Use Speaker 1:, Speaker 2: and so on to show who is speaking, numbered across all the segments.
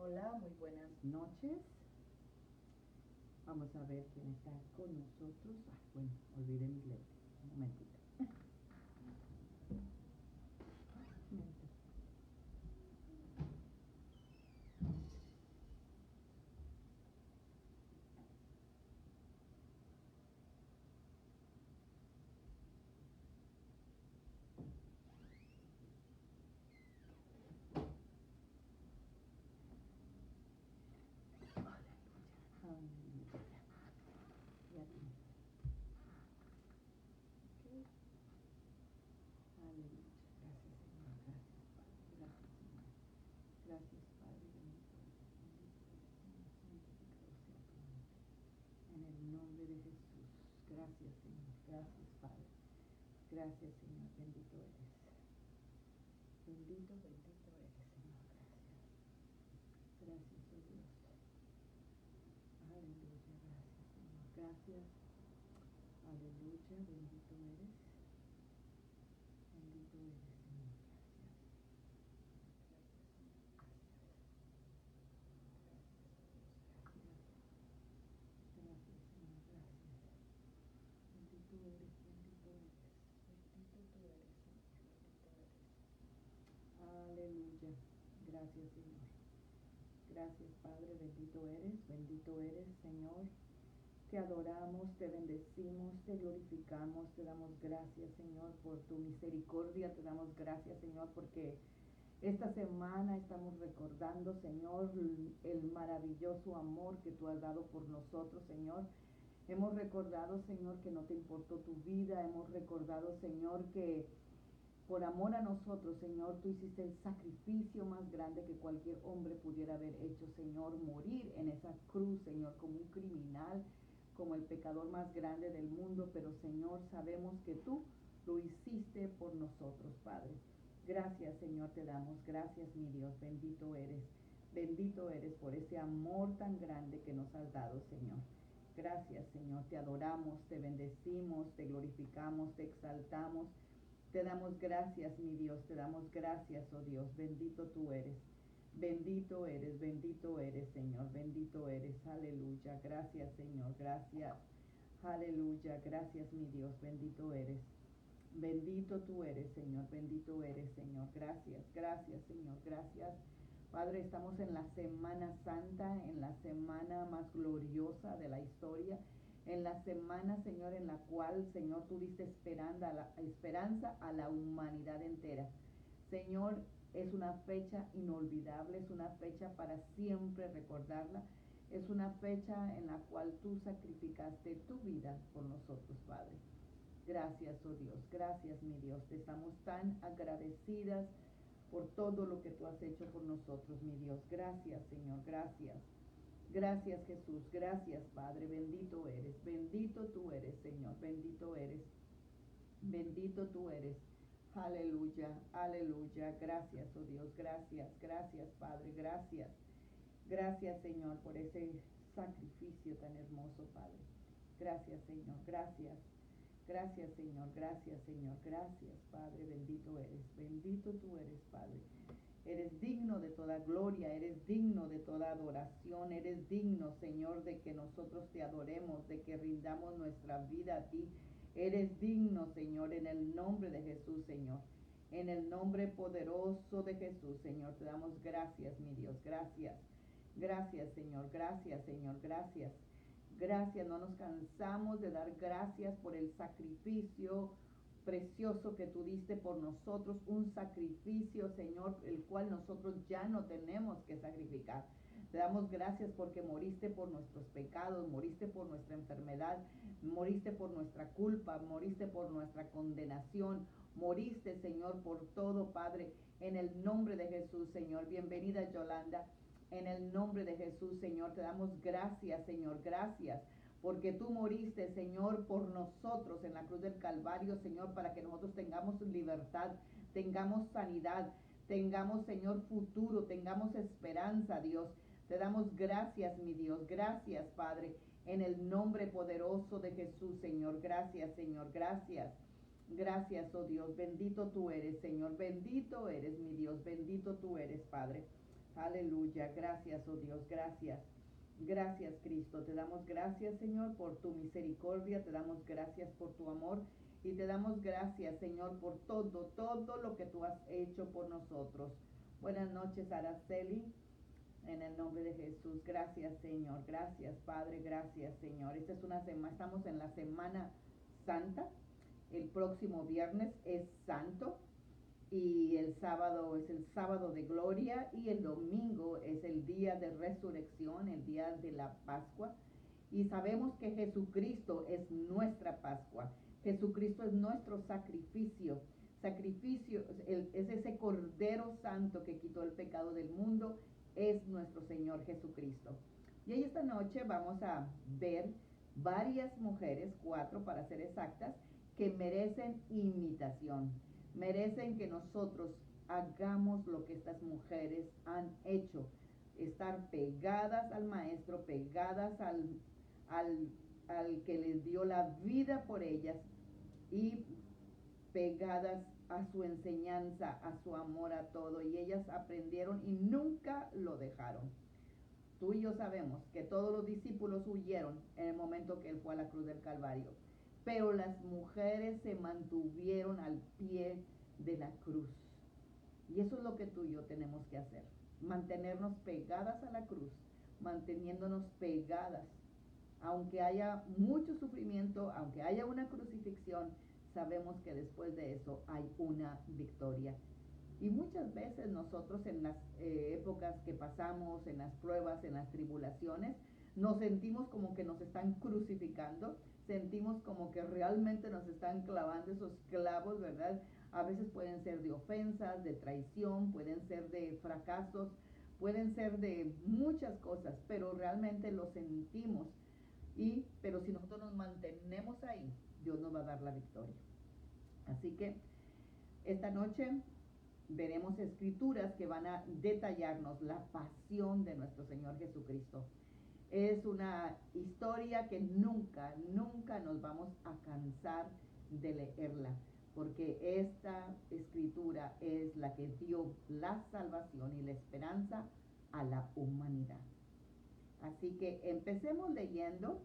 Speaker 1: Hola, muy buenas noches. Vamos a ver quién está con nosotros. Bueno, olvidé mis lentes. Un momentito. Aleluya. Ya tiene. Ok. Aleluya. Gracias, Señor. Gracias, Padre. Gracias, Señor. Gracias, Padre. Bendito eres. Bendito eres, Señor. Santificado sea tu nombre. En el nombre de Jesús. Gracias, Señor. Gracias, Padre. Gracias, Señor. Bendito eres. Bendito, bendito eres, Señor. Gracias. Gracias, oh Dios. Aleluya, gracias, Señor. Gracias. Aleluya, bendito eres. Bendito eres, Señor. Gracias. Gracias, Señor. Gracias. Gracias, Dios. Gracias. Gracias, Señor. Gracias. Bendito eres, bendito eres. Bendito tú eres, Señor. Bendito eres. Aleluya. Gracias, Señor. Gracias, Padre. Bendito eres, Señor. Te adoramos, te bendecimos, te glorificamos, te damos gracias, Señor, por tu misericordia, te damos gracias, Señor, porque esta semana estamos recordando, Señor, el maravilloso amor que tú has dado por nosotros, Señor. Hemos recordado, Señor, que no te importó tu vida, hemos recordado, Señor, que por amor a nosotros, Señor, tú hiciste el sacrificio más grande que cualquier hombre pudiera haber hecho, Señor, morir en esa cruz, Señor, como un criminal, como el pecador más grande del mundo, pero Señor, sabemos que tú lo hiciste por nosotros, Padre. Gracias, Señor, te damos. Gracias, mi Dios. Bendito eres. Bendito eres por ese amor tan grande que nos has dado, Señor. Gracias, Señor. Te adoramos, te bendecimos, te glorificamos, te exaltamos. Te damos gracias, mi Dios. Te damos gracias, oh Dios. Bendito tú eres. Bendito eres, Señor. Bendito eres. Aleluya. Gracias, Señor. Gracias. Aleluya. Gracias, mi Dios. Bendito eres. Bendito tú eres, Señor. Bendito eres, Señor. Gracias. Gracias, Señor. Gracias. Padre, estamos en la Semana Santa, en la semana más gloriosa de la historia, en la semana, Señor, en la cual, Señor, tú diste esperanza a la humanidad entera. Señor, es una fecha inolvidable, es una fecha para siempre recordarla. Es una fecha en la cual tú sacrificaste tu vida por nosotros, Padre. Gracias, oh Dios. Gracias, mi Dios. Te estamos tan agradecidas por todo lo que tú has hecho por nosotros, mi Dios. Gracias, Señor. Gracias. Gracias, Jesús. Gracias, Padre. Bendito eres. Bendito tú eres, Señor. Bendito eres. Bendito tú eres. Aleluya. Aleluya. Gracias, oh Dios. Gracias. Gracias, Padre. Gracias. Gracias, Señor, por ese sacrificio tan hermoso, Padre. Gracias, Señor. Gracias. Gracias, Señor. Gracias, Señor. Gracias, Padre. Bendito eres. Bendito tú eres, Padre. Eres digno de toda gloria, eres digno de toda adoración, eres digno, Señor, de que nosotros te adoremos, de que rindamos nuestra vida a ti. Eres digno, Señor, en el nombre de Jesús, Señor. En el nombre poderoso de Jesús, Señor, te damos gracias, mi Dios. Gracias. Gracias, Señor. Gracias, Señor. Gracias. Gracias. No nos cansamos de dar gracias por el sacrificio precioso que tú diste por nosotros, un sacrificio, Señor, el cual nosotros ya no tenemos que sacrificar. Te damos gracias porque moriste por nuestros pecados, moriste por nuestra enfermedad, moriste por nuestra culpa, moriste por nuestra condenación, moriste, Señor, por todo, Padre, en el nombre de Jesús, Señor. Bienvenida, Yolanda. En el nombre de Jesús, Señor, te damos gracias, Señor, gracias. Porque tú moriste, Señor, por nosotros en la cruz del Calvario, Señor, para que nosotros tengamos libertad, tengamos sanidad, tengamos, Señor, futuro, tengamos esperanza, Dios. Te damos gracias, mi Dios. Gracias, Padre, en el nombre poderoso de Jesús, Señor. Gracias, Señor. Gracias. Gracias, oh Dios. Bendito tú eres, Señor. Bendito eres, mi Dios. Bendito tú eres, Padre. Aleluya. Gracias, oh Dios, gracias. Gracias, Cristo. Te damos gracias, Señor, por tu misericordia. Te damos gracias por tu amor. Y te damos gracias, Señor, por todo lo que tú has hecho por nosotros. Buenas noches, Araceli. En el nombre de Jesús. Gracias, Señor. Gracias, Padre. Gracias, Señor. Esta es una semana, estamos en la Semana Santa. El próximo viernes es Santo. Y el sábado es el sábado de gloria y el domingo es el día de resurrección, el día de la Pascua. Y sabemos que Jesucristo es nuestra Pascua. Jesucristo es nuestro sacrificio. Sacrificio es ese Cordero Santo que quitó el pecado del mundo, es nuestro Señor Jesucristo. Y hoy esta noche vamos a ver varias mujeres, 4 para ser exactas, que merecen imitación. Merecen que nosotros hagamos lo que estas mujeres han hecho. Estar pegadas al Maestro, pegadas al que les dio la vida por ellas y pegadas a su enseñanza, a su amor a todo. Y ellas aprendieron y nunca lo dejaron. Tú y yo sabemos que todos los discípulos huyeron en el momento que él fue a la cruz del Calvario. Pero las mujeres se mantuvieron al pie de la cruz. Y eso es lo que tú y yo tenemos que hacer. Mantenernos pegadas a la cruz, manteniéndonos pegadas. Aunque haya mucho sufrimiento, aunque haya una crucifixión, sabemos que después de eso hay una victoria. Y muchas veces nosotros en las épocas que pasamos, en las pruebas, en las tribulaciones, nos sentimos como que nos están crucificando, sentimos como que realmente nos están clavando esos clavos, ¿verdad? A veces pueden ser de ofensas, de traición, pueden ser de fracasos, pueden ser de muchas cosas, pero realmente lo sentimos. Pero si nosotros nos mantenemos ahí, Dios nos va a dar la victoria. Así que esta noche veremos escrituras que van a detallarnos la pasión de nuestro Señor Jesucristo. Es una historia que nunca nos vamos a cansar de leerla, porque esta escritura es la que dio la salvación y la esperanza a la humanidad. Así que empecemos leyendo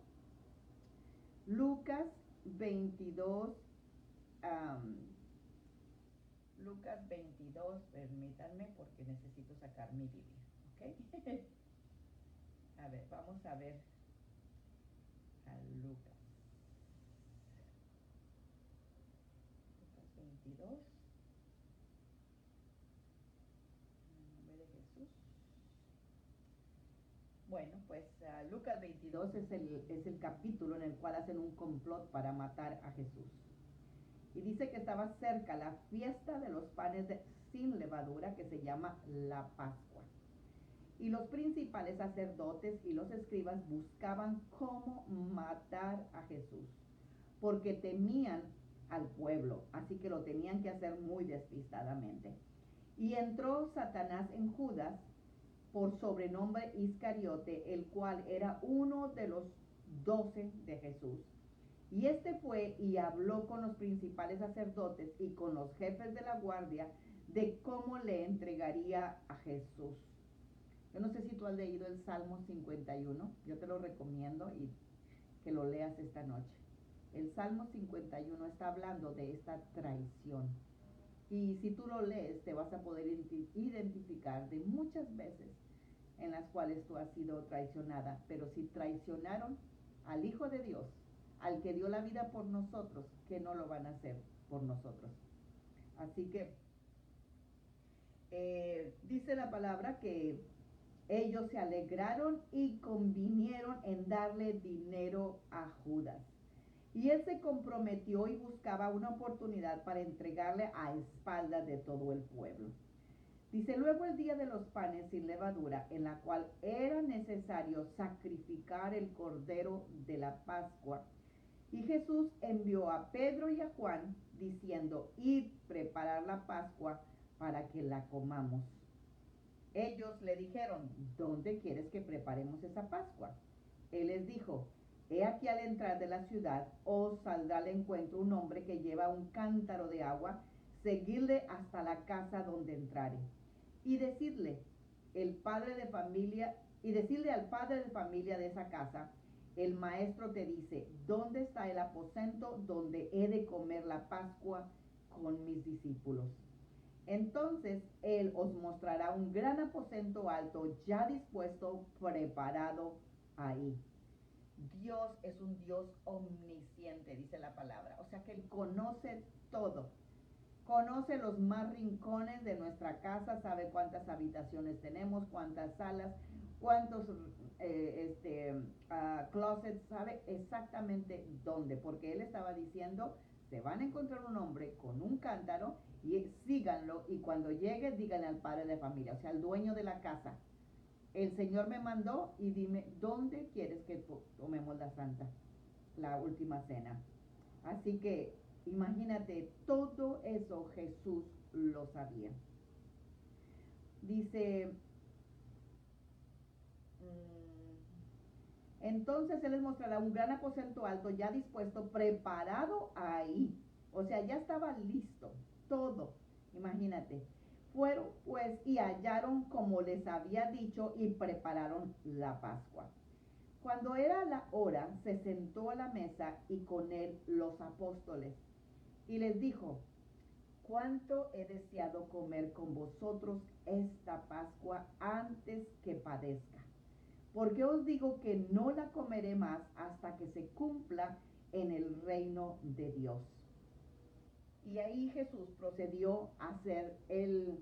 Speaker 1: Lucas 22, Lucas 22, permítanme porque necesito sacar mi Biblia, ¿ok? A ver, vamos a ver a Lucas. Lucas 22. En el nombre de Jesús. Bueno, pues Lucas 22 es el capítulo en el cual hacen un complot para matar a Jesús. Y dice que estaba cerca la fiesta de los panes sin levadura, que se llama la Pascua. Y los principales sacerdotes y los escribas buscaban cómo matar a Jesús, porque temían al pueblo, así que lo tenían que hacer muy despistadamente. Y entró Satanás en Judas, por sobrenombre Iscariote, el cual era uno de los 12 de Jesús. Y este fue y habló con los principales sacerdotes y con los jefes de la guardia de cómo le entregaría a Jesús. Yo no sé si tú has leído el Salmo 51, yo te lo recomiendo y que lo leas esta noche. El Salmo 51 está hablando de esta traición. Y si tú lo lees, te vas a poder identificar de muchas veces en las cuales tú has sido traicionada. Pero si traicionaron al Hijo de Dios, al que dio la vida por nosotros, ¿qué no lo van a hacer por nosotros? Así que dice la palabra que ellos se alegraron y convinieron en darle dinero a Judas. Y él se comprometió y buscaba una oportunidad para entregarle a espaldas de todo el pueblo. Dice, luego el día de los panes sin levadura, en la cual era necesario sacrificar el cordero de la Pascua. Y Jesús envió a Pedro y a Juan, diciendo, id preparar la Pascua para que la comamos. Ellos le dijeron, ¿dónde quieres que preparemos esa Pascua? Él les dijo, he aquí al entrar de la ciudad, os saldrá al encuentro un hombre que lleva un cántaro de agua, seguidle hasta la casa donde entrare. Y decidle, el padre de familia, y decirle al padre de familia de esa casa, el maestro te dice, ¿dónde está el aposento donde he de comer la Pascua con mis discípulos? Entonces él os mostrará un gran aposento alto, ya dispuesto, preparado ahí. Dios es un Dios omnisciente, dice la palabra. O sea que Él conoce todo. Conoce los más rincones de nuestra casa, sabe cuántas habitaciones tenemos, cuántas salas, cuántos closets, sabe exactamente dónde, porque Él estaba diciendo, se van a encontrar un hombre con un cántaro y síganlo, y cuando llegue díganle al padre de familia, o sea, al dueño de la casa, el Señor me mandó y dime, ¿dónde quieres que tomemos la última cena? Así que imagínate, todo eso Jesús lo sabía. Dice, entonces Él les mostrará un gran aposento alto ya dispuesto, preparado ahí. O sea, ya estaba listo, todo. Imagínate. Fueron pues y hallaron como les había dicho y prepararon la Pascua. Cuando era la hora, se sentó a la mesa y con él los apóstoles. Y les dijo, cuánto he deseado comer con vosotros esta Pascua antes que padezca. Porque os digo que no la comeré más hasta que se cumpla en el reino de Dios. Y ahí Jesús procedió a hacer el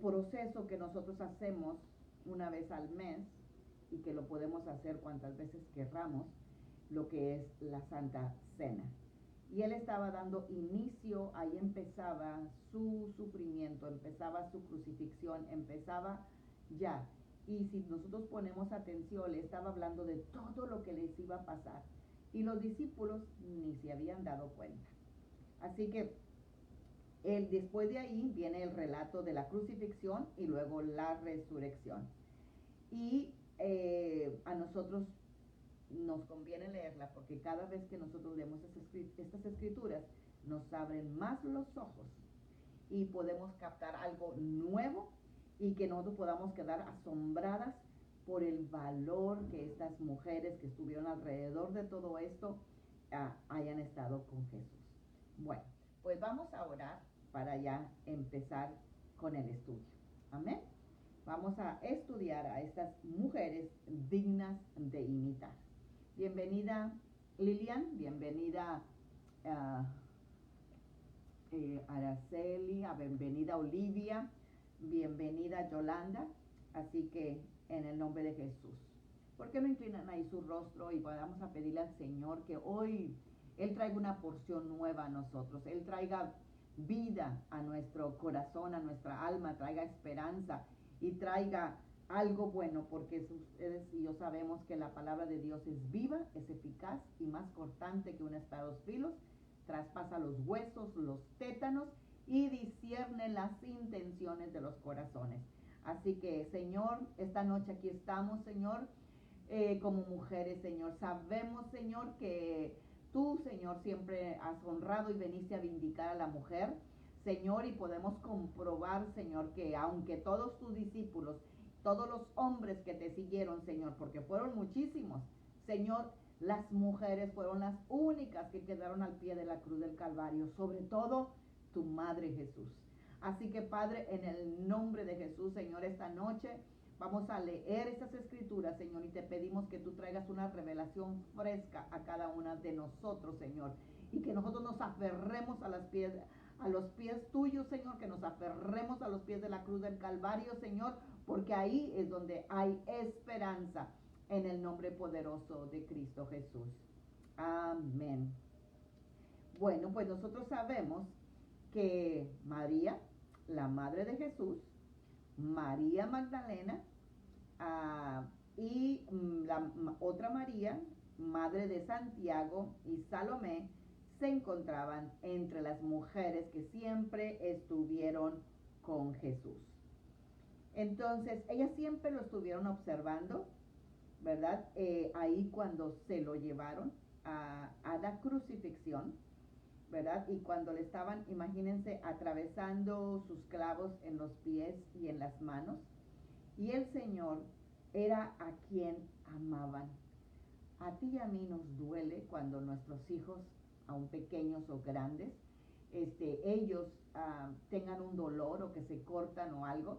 Speaker 1: proceso que nosotros hacemos una vez al mes y que lo podemos hacer cuantas veces querramos, lo que es la Santa Cena. Y Él estaba dando inicio, ahí empezaba su sufrimiento, empezaba su crucifixión, empezaba ya. Y si nosotros ponemos atención, le estaba hablando de todo lo que les iba a pasar. Y los discípulos ni se habían dado cuenta. Así que después de ahí viene el relato de la crucifixión y luego la resurrección. Y a nosotros nos conviene leerla porque cada vez que nosotros leemos estas escrituras nos abren más los ojos y podemos captar algo nuevo y que nosotros podamos quedar asombradas por el valor que estas mujeres que estuvieron alrededor de todo esto hayan estado con Jesús. Bueno, pues vamos a orar para ya empezar con el estudio. Amén. Vamos a estudiar a estas mujeres dignas de imitar. Bienvenida Lilian, bienvenida Araceli, bienvenida Olivia, bienvenida Yolanda. Así que en el nombre de Jesús, ¿por qué no inclinan ahí su rostro y vamos a pedirle al Señor que hoy Él traiga una porción nueva a nosotros, Él traiga vida a nuestro corazón, a nuestra alma, traiga esperanza y traiga algo bueno, porque ustedes y yo sabemos que la palabra de Dios es viva, es eficaz y más cortante que una espada de dos filos, traspasa los huesos, los tétanos y discierne las intenciones de los corazones. Así que, Señor, esta noche aquí estamos, Señor, como mujeres, Señor. Sabemos, Señor, que tú, Señor, siempre has honrado y veniste a vindicar a la mujer, Señor, y podemos comprobar, Señor, que aunque todos tus discípulos, todos los hombres que te siguieron, Señor, porque fueron muchísimos, Señor, las mujeres fueron las únicas que quedaron al pie de la cruz del Calvario, sobre todo tu Madre Jesús. Así que, Padre, en el nombre de Jesús, Señor, esta noche vamos a leer estas escrituras, Señor, y te pedimos que tú traigas una revelación fresca a cada una de nosotros, Señor, y que nosotros nos aferremos a los pies tuyos, Señor, que nos aferremos a los pies de la cruz del Calvario, Señor, porque ahí es donde hay esperanza, en el nombre poderoso de Cristo Jesús. Amén. Bueno, pues nosotros sabemos que María, la madre de Jesús, María Magdalena y la otra María, madre de Santiago y Salomé, se encontraban entre las mujeres que siempre estuvieron con Jesús. Entonces, ellas siempre lo estuvieron observando, ¿verdad? Ahí cuando se lo llevaron a la crucifixión. ¿verdad? Y cuando le estaban, imagínense, atravesando sus clavos en los pies y en las manos, y el Señor era a quien amaban. A ti y a mí nos duele cuando nuestros hijos, aun pequeños o grandes, ellos tengan un dolor o que se cortan o algo.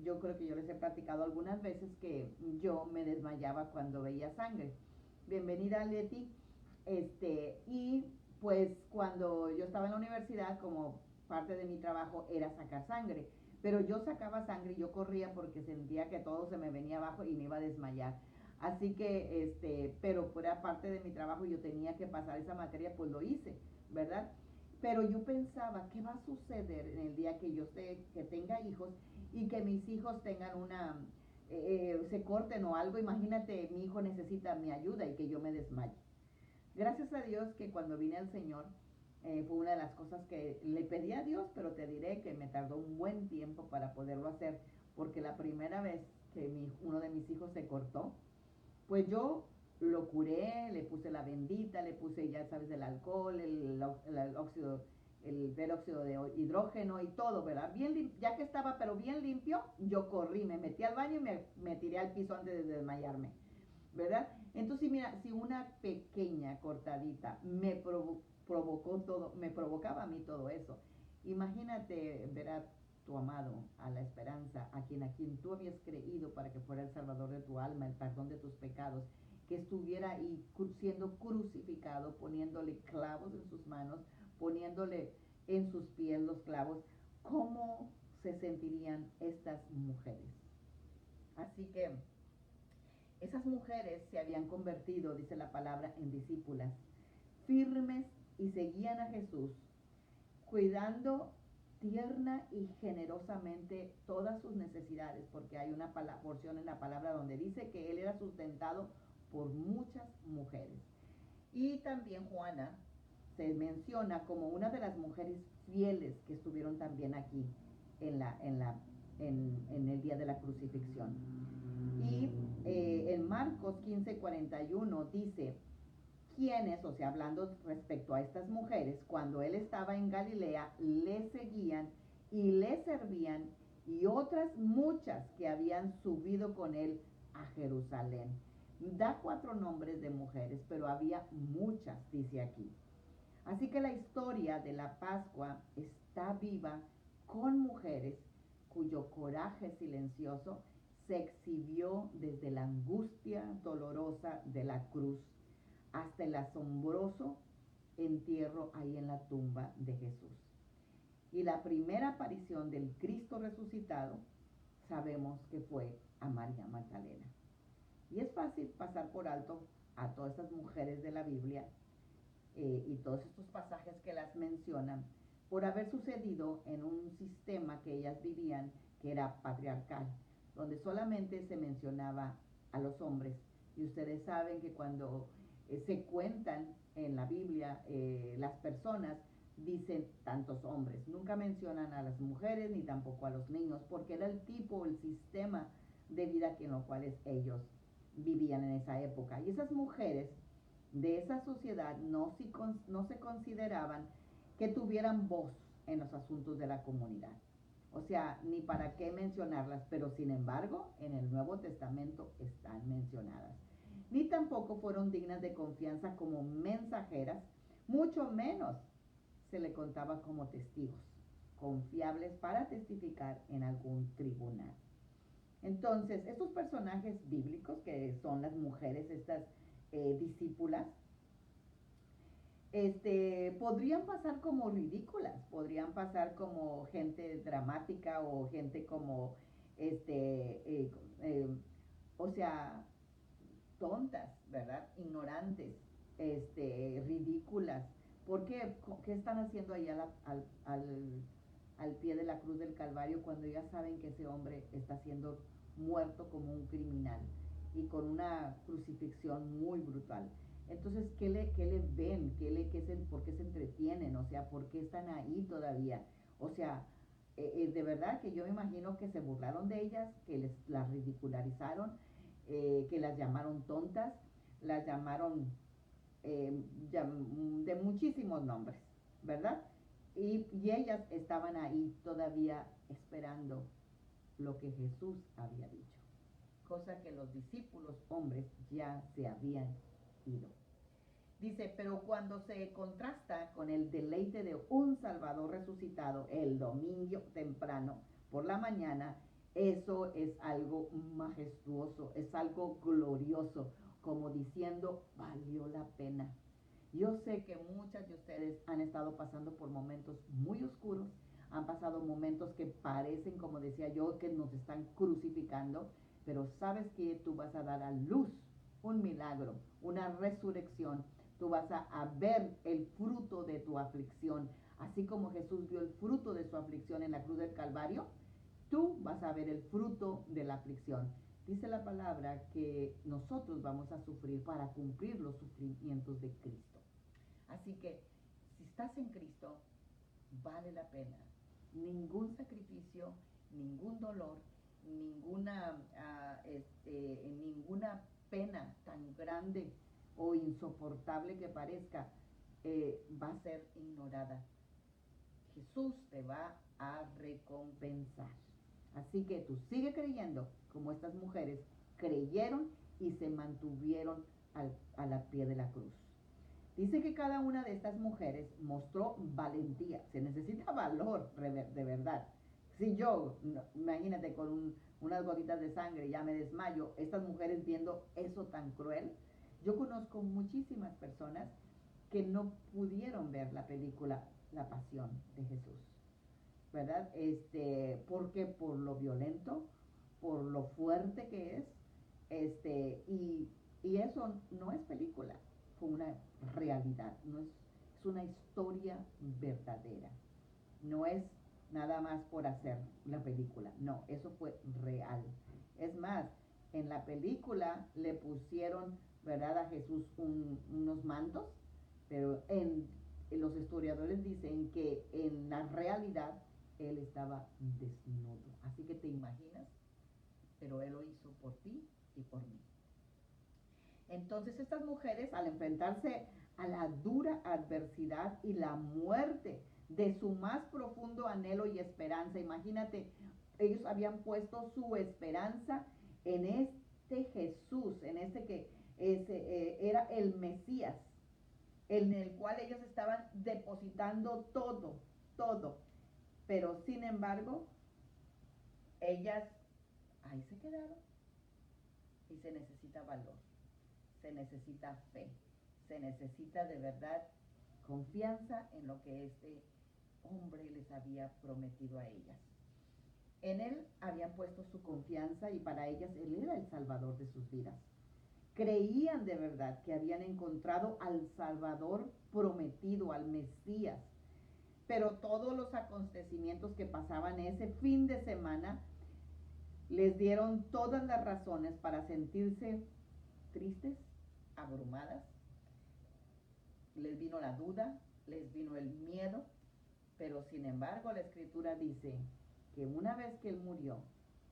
Speaker 1: Yo creo que yo les he platicado algunas veces que yo me desmayaba cuando veía sangre. Bienvenida, Leti. Y pues cuando yo estaba en la universidad, como parte de mi trabajo era sacar sangre, pero yo sacaba sangre y yo corría porque sentía que todo se me venía abajo y me iba a desmayar. Así que, pero fuera parte de mi trabajo, yo tenía que pasar esa materia, pues lo hice, ¿verdad? Pero yo pensaba, ¿qué va a suceder en el día que yo que tenga hijos y que mis hijos tengan se corten o algo? Imagínate, mi hijo necesita mi ayuda y que yo me desmaye. Gracias a Dios que cuando vine al Señor, fue una de las cosas que le pedí a Dios, pero te diré que me tardó un buen tiempo para poderlo hacer, porque la primera vez que uno de mis hijos se cortó, pues yo lo curé, le puse la bendita, le puse, ya sabes, el alcohol, el óxido, el peróxido de hidrógeno y todo, ¿verdad? Bien, ya que estaba pero bien limpio, yo corrí, me metí al baño y me tiré al piso antes de desmayarme, ¿verdad? Entonces, mira, si una pequeña cortadita provocó todo, me provocaba a mí todo eso, imagínate ver a tu amado, a la esperanza, a quien tú habías creído para que fuera el salvador de tu alma, el perdón de tus pecados, que estuviera ahí siendo crucificado, poniéndole clavos en sus manos, poniéndole en sus pies los clavos. ¿Cómo se sentirían estas mujeres? Así que esas mujeres se habían convertido, dice la palabra, en discípulas, firmes, y seguían a Jesús, cuidando tierna y generosamente todas sus necesidades, porque hay una porción en la palabra donde dice que él era sustentado por muchas mujeres. Y también Juana se menciona como una de las mujeres fieles que estuvieron también aquí en el día de la crucifixión. Y en Marcos 15:41 dice, quienes, o sea, hablando respecto a estas mujeres, cuando él estaba en Galilea, le seguían y le servían, y otras muchas que habían subido con él a Jerusalén. Da 4 nombres de mujeres, pero había muchas, dice aquí. Así que la historia de la Pascua está viva con mujeres cuyo coraje silencioso se exhibió desde la angustia dolorosa de la cruz hasta el asombroso entierro ahí en la tumba de Jesús. Y la primera aparición del Cristo resucitado, sabemos que fue a María Magdalena. Y es fácil pasar por alto a todas estas mujeres de la Biblia y todos estos pasajes que las mencionan por haber sucedido en un sistema que ellas vivían que era patriarcal, donde solamente se mencionaba a los hombres. Y ustedes saben que cuando se cuentan en la Biblia las personas, dicen tantos hombres, nunca mencionan a las mujeres ni tampoco a los niños, porque era el tipo, el sistema de vida en los cuales ellos vivían en esa época. Y esas mujeres de esa sociedad no se consideraban que tuvieran voz en los asuntos de la comunidad. O sea, ni para qué mencionarlas, pero sin embargo, en el Nuevo Testamento están mencionadas. Ni tampoco fueron dignas de confianza como mensajeras, mucho menos se le contaba como testigos confiables para testificar en algún tribunal. Entonces, estos personajes bíblicos, que son las mujeres, estas discípulas, podrían pasar como ridículas, podrían pasar como gente dramática o gente como, o sea, tontas, ¿verdad? Ignorantes, ridículas. ¿Por qué? ¿Qué están haciendo ahí al pie de la cruz del Calvario cuando ya saben que ese hombre está siendo muerto como un criminal y con una crucifixión muy brutal? Entonces, ¿qué le ven? ¿Por qué se entretienen? O sea, ¿por qué están ahí todavía? O sea, de verdad que yo me imagino que se burlaron de ellas, que las ridicularizaron, que las llamaron tontas, las llamaron de muchísimos nombres, ¿verdad? Y ellas estaban ahí todavía esperando lo que Jesús había dicho, cosa que los discípulos hombres ya se habían ido. Dice, pero cuando se contrasta con el deleite de un Salvador resucitado el domingo temprano por la mañana, eso es algo majestuoso, es algo glorioso, como diciendo, valió la pena. Yo sé que muchas de ustedes han estado pasando por momentos muy oscuros, han pasado momentos que parecen, como decía yo, que nos están crucificando, pero sabes que tú vas a dar a luz un milagro, una resurrección. Tú vas a ver el fruto de tu aflicción. Así como Jesús vio el fruto de su aflicción en la cruz del Calvario, tú vas a ver el fruto de la aflicción. Dice la palabra que nosotros vamos a sufrir para cumplir los sufrimientos de Cristo. Así que si estás en Cristo, vale la pena. Ningún sacrificio, ningún dolor, ninguna pena tan grande o insoportable que parezca va a ser ignorada. Jesús te va a recompensar. Así que tú sigue creyendo como estas mujeres creyeron y se mantuvieron a la pie de la cruz. Dice que cada una de estas mujeres mostró valentía. Se necesita valor de verdad. Si yo, imagínate, con unas gotitas de sangre ya me desmayo, estas mujeres viendo eso tan cruel. Yo conozco muchísimas personas que no pudieron ver la película La Pasión de Jesús, ¿verdad? Porque por lo violento, por lo fuerte que es, y eso no es película, fue una realidad, no es una historia verdadera, no es nada más por hacer la película, no, eso fue real. Es más, en la película le pusieron, ¿verdad?, a Jesús unos mantos, pero los historiadores dicen que en la realidad él estaba desnudo. Así que te imaginas, pero él lo hizo por ti y por mí. Entonces estas mujeres, al enfrentarse a la dura adversidad y la muerte de su más profundo anhelo y esperanza, imagínate, ellos habían puesto su esperanza en este Jesús, en este que era el Mesías, en el cual ellos estaban depositando todo. Pero sin embargo, ellas ahí se quedaron. Y se necesita valor, se necesita fe, se necesita de verdad confianza en lo que este hombre les había prometido a ellas. En él habían puesto su confianza y para ellas él era el Salvador de sus vidas. Creían de verdad que habían encontrado al Salvador prometido, al Mesías. Pero todos los acontecimientos que pasaban ese fin de semana les dieron todas las razones para sentirse tristes, abrumadas. Les vino la duda, les vino el miedo, pero sin embargo la Escritura dice que una vez que él murió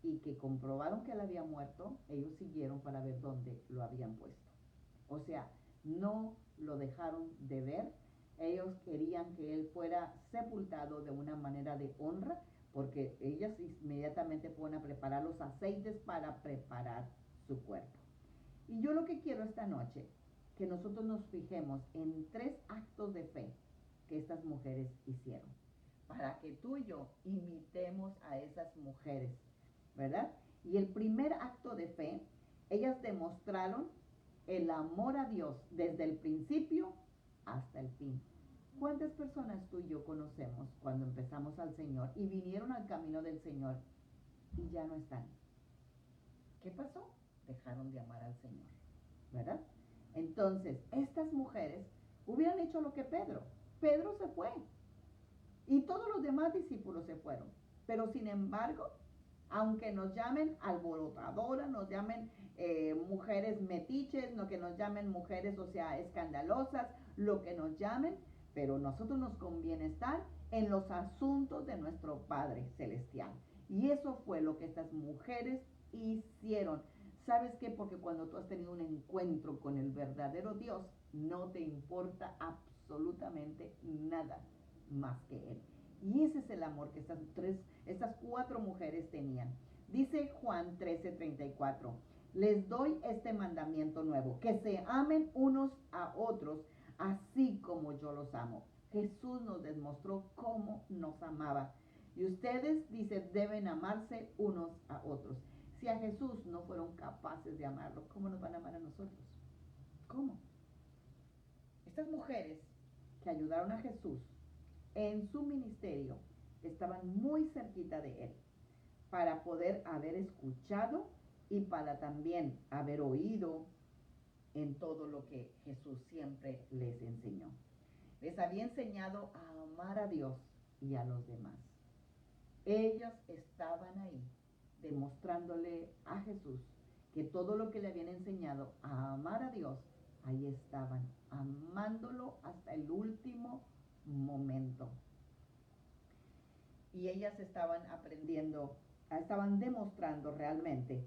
Speaker 1: y que comprobaron que él había muerto, ellos siguieron para ver dónde lo habían puesto. O sea, no lo dejaron de ver. Ellos querían que él fuera sepultado de una manera de honra, porque ellas inmediatamente fueron a preparar los aceites para preparar su cuerpo. Y yo lo que quiero esta noche, que nosotros nos fijemos en 3 actos de fe que estas mujeres hicieron, para que tú y yo imitemos a esas mujeres, ¿verdad? Y el primer acto de fe, ellas demostraron el amor a Dios desde el principio hasta el fin. ¿Cuántas personas tú y yo conocemos cuando empezamos al Señor y vinieron al camino del Señor y ya no están? ¿Qué pasó? Dejaron de amar al Señor, ¿verdad? Entonces, estas mujeres hubieran hecho lo que Pedro. Pedro se fue y todos los demás discípulos se fueron. Pero sin embargo, aunque nos llamen alborotadoras, nos llamen mujeres metiches, no que nos llamen mujeres, o sea, escandalosas, lo que nos llamen, pero nosotros nos conviene estar en los asuntos de nuestro Padre Celestial. Y eso fue lo que estas mujeres hicieron. ¿Sabes qué? Porque cuando tú has tenido un encuentro con el verdadero Dios,
Speaker 2: No te importa absolutamente nada más que Él. Y ese es el amor que estas 4 mujeres tenían. Dice Juan 13:34, les doy este mandamiento nuevo, que se amen unos a otros, así como yo los amo. Jesús nos demostró cómo nos amaba. Y ustedes, dice, deben amarse unos a otros. Si a Jesús no fueron capaces de amarlo, ¿cómo nos van a amar a nosotros? ¿Cómo? Estas mujeres que ayudaron a Jesús en su ministerio estaban muy cerquita de Él para poder haber escuchado y para también haber oído en todo lo que Jesús siempre les enseñó. Les había enseñado a amar a Dios y a los demás. Ellas estaban ahí demostrándole a Jesús que todo lo que le habían enseñado a amar a Dios, ahí estaban, amándolo hasta el último momento. Y ellas estaban aprendiendo, estaban demostrando realmente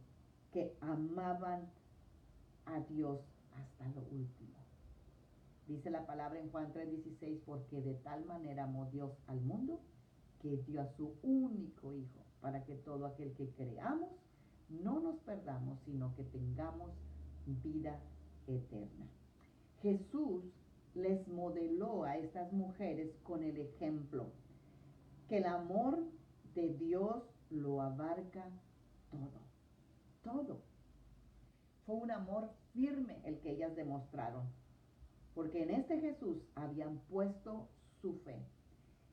Speaker 2: que amaban a Dios hasta lo último. Dice la palabra en Juan 3:16, porque de tal manera amó Dios al mundo que dio a su único Hijo, para que todo aquel que creamos no nos perdamos, sino que tengamos vida eterna. Jesús les modeló a estas mujeres con el ejemplo que el amor de Dios lo abarca todo. Fue un amor firme el que ellas demostraron, porque en este Jesús habían puesto su fe.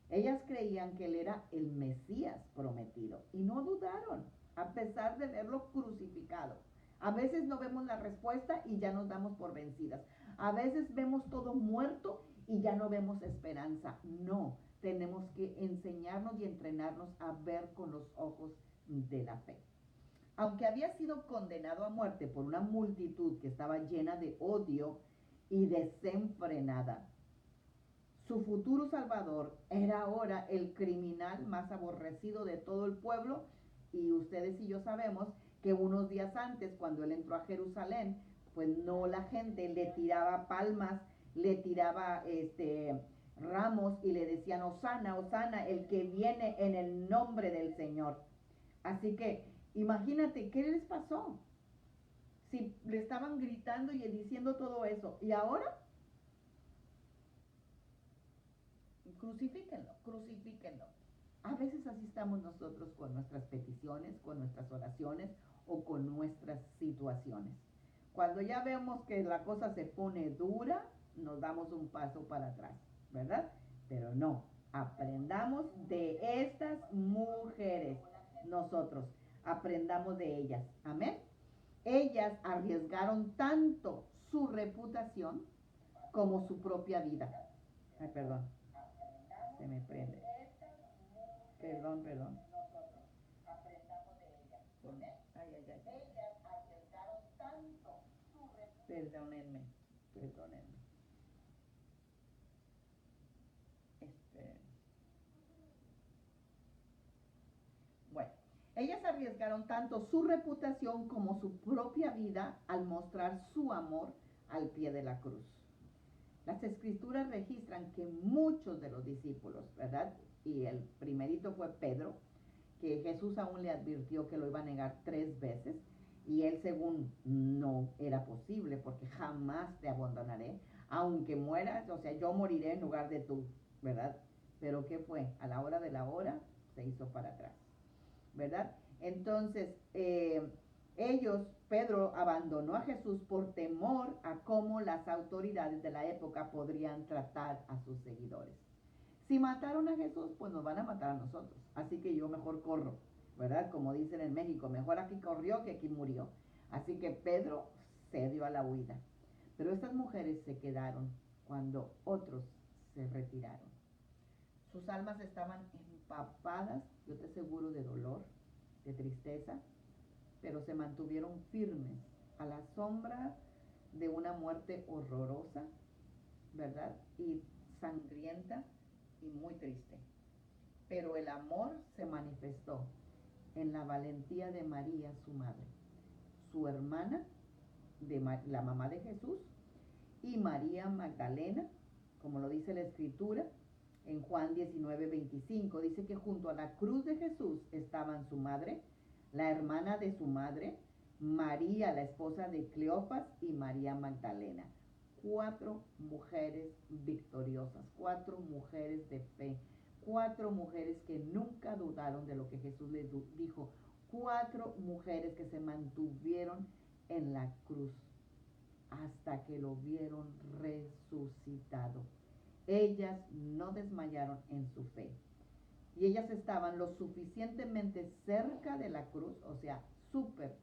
Speaker 2: Ellas creían que Él era el Mesías prometido y no dudaron, a pesar de verlo crucificado. A veces no vemos la respuesta y ya nos damos por vencidas. A veces vemos todo muerto y ya no vemos esperanza. No, tenemos que enseñarnos y entrenarnos a ver con los ojos de la fe. Aunque había sido condenado a muerte por una multitud que estaba llena de odio y desenfrenada, su futuro salvador era ahora el criminal más aborrecido de todo el pueblo. Y ustedes y yo sabemos que unos días antes, cuando él entró a Jerusalén, pues no, la gente le tiraba palmas, le tiraba ramos y le decían, Hosana, Hosana, el que viene en el nombre del Señor. Así que imagínate, ¿qué les pasó? Si le estaban gritando y diciendo todo eso, y ahora crucifíquenlo, crucifíquenlo. A veces así estamos nosotros con nuestras peticiones, con nuestras oraciones o con nuestras situaciones. Cuando ya vemos que la cosa se pone dura, nos damos un paso para atrás, ¿verdad? Pero no, aprendamos de estas mujeres, nosotros, aprendamos de ellas, amén. Ellas arriesgaron tanto su reputación como su propia vida. Ay, perdón, se me prende. Perdón. Ay. Perdónenme. Bueno, ellas arriesgaron tanto su reputación como su propia vida al mostrar su amor al pie de la cruz. Las escrituras registran que muchos de los discípulos, ¿verdad? Y el primerito fue Pedro, que Jesús aún le advirtió que lo iba a negar 3 veces, y él según no era posible, porque jamás te abandonaré, aunque mueras, o sea, yo moriré en lugar de tú, ¿verdad? Pero ¿qué fue? A la hora de la hora se hizo para atrás, ¿verdad? Entonces, Pedro abandonó a Jesús por temor a cómo las autoridades de la época podrían tratar a sus seguidores. Si mataron a Jesús, pues nos van a matar a nosotros. Así que yo mejor corro, ¿verdad? Como dicen en México, mejor aquí corrió que aquí murió. Así que Pedro se dio a la huida. Pero estas mujeres se quedaron cuando otros se retiraron. Sus almas estaban empapadas, yo te aseguro, de dolor, de tristeza, pero se mantuvieron firmes a la sombra de una muerte horrorosa, ¿verdad? Y sangrienta y muy triste. Pero el amor se manifestó en la valentía de María, su madre, su hermana, la mamá de Jesús, y María Magdalena, como lo dice la Escritura. En Juan 19:25 dice que junto a la cruz de Jesús estaban su madre, la hermana de su madre, María, la esposa de Cleofas, y María Magdalena. 4 mujeres victoriosas, 4 mujeres de fe, 4 mujeres que nunca dudaron de lo que Jesús les dijo, 4 mujeres que se mantuvieron en la cruz hasta que lo vieron resucitado. Ellas no desmayaron en su fe. Y ellas estaban lo suficientemente cerca de la cruz, o sea, súper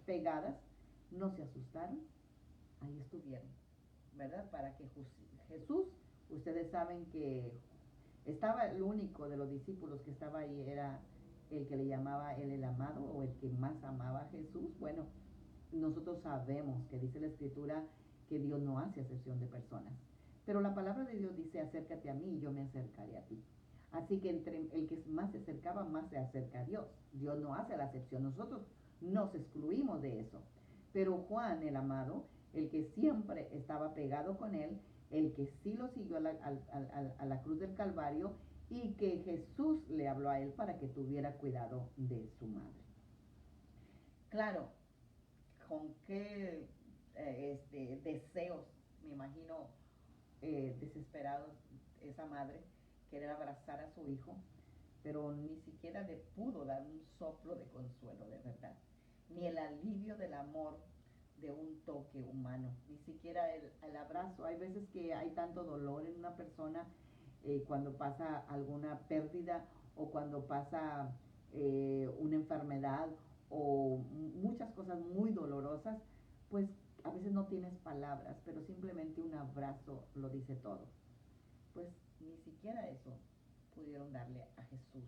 Speaker 2: pegadas, no se asustaron, ahí estuvieron, ¿verdad? Para que Jesús, ustedes saben que estaba el único de los discípulos que estaba ahí, era el que le llamaba él el amado, o el que más amaba a Jesús. Bueno, nosotros sabemos que dice la Escritura que Dios no hace acepción de personas. Pero la palabra de Dios dice, acércate a mí y yo me acercaré a ti. Así que entre el que más se acercaba, más se acerca a Dios. Dios no hace la acepción. Nosotros nos excluimos de eso. Pero Juan, el amado, el que siempre estaba pegado con él, el que sí lo siguió a la cruz del Calvario, y que Jesús le habló a él para que tuviera cuidado de su madre. Claro, con qué deseos, me imagino, desesperados, esa madre querer abrazar a su hijo, pero ni siquiera le pudo dar un soplo de consuelo, de verdad, ni el alivio del amor de un toque humano, ni siquiera el abrazo. Hay veces que hay tanto dolor en una persona cuando pasa alguna pérdida, o cuando pasa una enfermedad, o muchas cosas muy dolorosas, pues a veces no tienes palabras, pero simplemente un abrazo lo dice todo. Pues ni siquiera eso pudieron darle a Jesús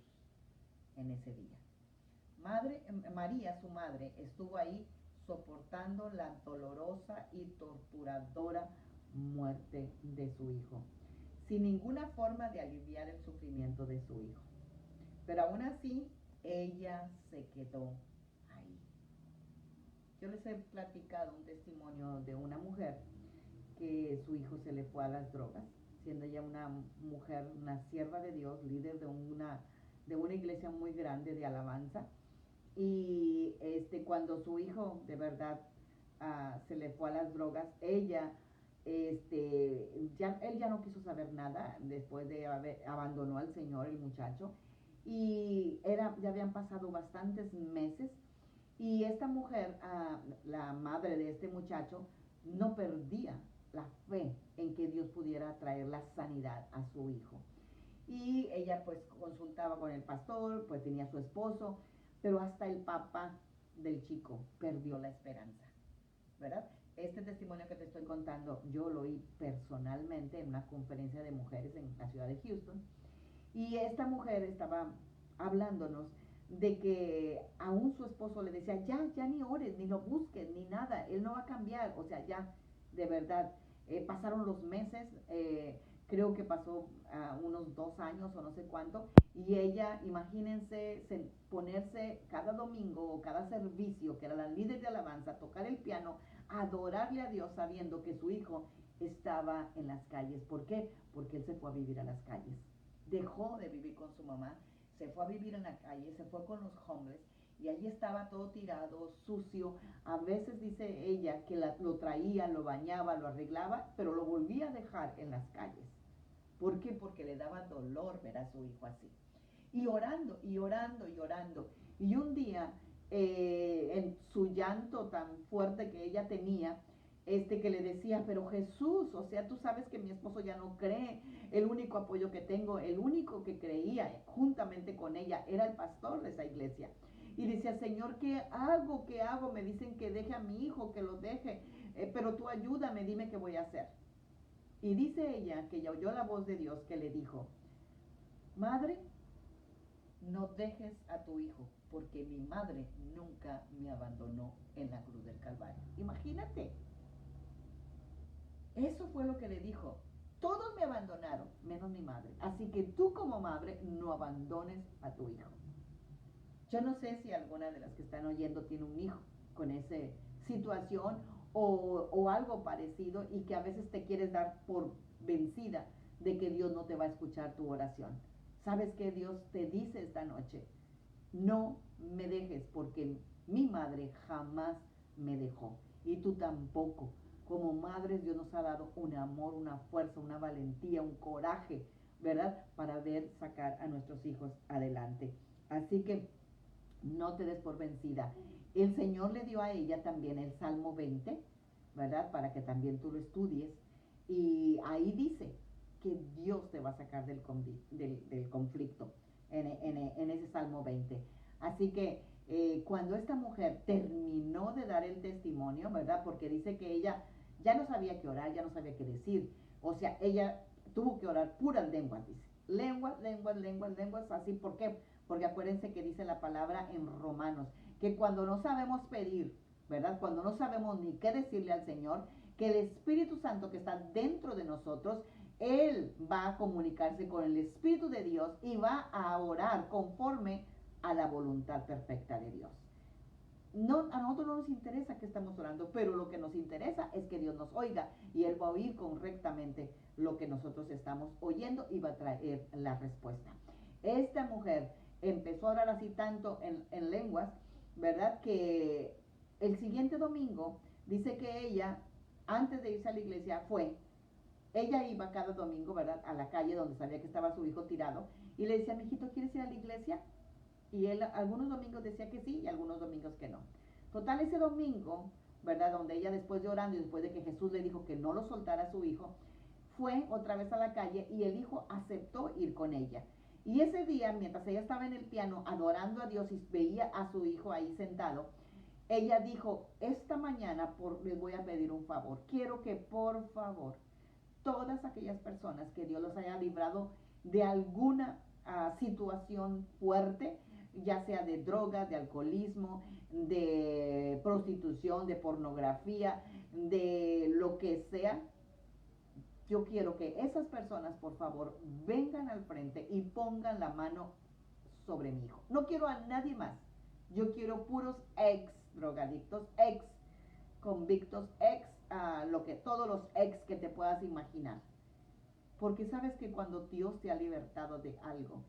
Speaker 2: en ese día. María, su madre, estuvo ahí soportando la dolorosa y torturadora muerte de su hijo, sin ninguna forma de aliviar el sufrimiento de su hijo. Pero aún así, ella se quedó ahí. Yo les he platicado un testimonio de una mujer que su hijo se le fue a las drogas, siendo ella una mujer, una sierva de Dios, líder de una iglesia muy grande de alabanza. Y cuando su hijo de verdad se le fue a las drogas, él ya no quiso saber nada después de abandonó al Señor el muchacho. Y ya habían pasado bastantes meses, y esta mujer, la madre de este muchacho, no perdía la fe en que Dios pudiera traer la sanidad a su hijo. Y ella pues consultaba con el pastor, pues tenía su esposo, pero hasta el papá del chico perdió la esperanza, ¿verdad? Este testimonio que te estoy contando, yo lo oí personalmente en una conferencia de mujeres en la ciudad de Houston, y esta mujer estaba hablándonos de que aún su esposo le decía, ya ni ores, ni lo busques, ni nada, él no va a cambiar, o sea, ya, de verdad. Pasaron los meses, creo que pasó unos 2 años o no sé cuánto, y ella, imagínense, ponerse cada domingo o cada servicio, que era la líder de alabanza, tocar el piano, adorarle a Dios sabiendo que su hijo estaba en las calles. ¿Por qué? Porque él se fue a vivir a las calles. Dejó de vivir con su mamá, se fue a vivir en la calle, se fue con los hombres, y allí estaba todo tirado, sucio. A veces dice ella que lo traía, lo bañaba, lo arreglaba, pero lo volvía a dejar en las calles. ¿Por qué? Porque le daba dolor ver a su hijo así. Y orando, y orando, y orando. Y un día, en su llanto tan fuerte que ella tenía, que le decía, pero Jesús, o sea, tú sabes que mi esposo ya no cree, el único apoyo que tengo, el único que creía juntamente con ella era el pastor de esa iglesia. Y decía, Señor, ¿qué hago? ¿Qué hago? Me dicen que deje a mi hijo, que lo deje, pero tú ayúdame, dime qué voy a hacer. Y dice ella que ella oyó la voz de Dios que le dijo, madre, no dejes a tu hijo, porque mi madre nunca me abandonó en la cruz del Calvario. Imagínate. Eso fue lo que le dijo. Todos me abandonaron, menos mi madre. Así que tú como madre no abandones a tu hijo. Yo no sé si alguna de las que están oyendo tiene un hijo con esa situación, o algo parecido y que a veces te quieres dar por vencida de que Dios no te va a escuchar tu oración. ¿Sabes qué Dios te dice esta noche? No me dejes porque mi madre jamás me dejó y tú tampoco. Como madres Dios nos ha dado un amor, una fuerza, una valentía, un coraje, ¿verdad? Para ver sacar a nuestros hijos adelante. Así que no te des por vencida. El Señor le dio a ella también el Salmo 20, ¿verdad? Para que también tú lo estudies. Y ahí dice que Dios te va a sacar del conflicto en ese Salmo 20. Así que cuando esta mujer terminó de dar el testimonio, ¿verdad? Porque dice que ella ya no sabía qué orar, ya no sabía qué decir. O sea, ella tuvo que orar puras lenguas, dice. Lenguas, lenguas, lenguas, lenguas, así. ¿Por qué? Porque acuérdense que dice la palabra en Romanos, que cuando no sabemos pedir, ¿verdad? Cuando no sabemos ni qué decirle al Señor, que el Espíritu Santo que está dentro de nosotros, Él va a comunicarse con el Espíritu de Dios y va a orar conforme a la voluntad perfecta de Dios. No, a nosotros no nos interesa que estamos orando, pero lo que nos interesa es que Dios nos oiga y Él va a oír correctamente lo que nosotros estamos oyendo y va a traer la respuesta. Esta mujer empezó a orar así tanto en lenguas, ¿verdad? Que el siguiente domingo dice que ella, antes de irse a la iglesia, ella iba cada domingo, ¿verdad? A la calle donde sabía que estaba su hijo tirado y le decía, mijito, ¿quieres ir a la iglesia? Y él algunos domingos decía que sí y algunos domingos que no. Total, ese domingo, ¿verdad? Donde ella después de orando y después de que Jesús le dijo que no lo soltara a su hijo, fue otra vez a la calle y el hijo aceptó ir con ella. Y ese día, mientras ella estaba en el piano adorando a Dios y veía a su hijo ahí sentado, ella dijo, esta mañana les voy a pedir un favor. Quiero que por favor, todas aquellas personas que Dios los haya librado de alguna situación fuerte, ya sea de drogas, de alcoholismo, de prostitución, de pornografía, de lo que sea, yo quiero que esas personas, por favor, vengan al frente y pongan la mano sobre mi hijo. No quiero a nadie más. Yo quiero puros ex drogadictos, ex convictos, ex todos los ex que te puedas imaginar. Porque sabes que cuando Dios te ha libertado de algo,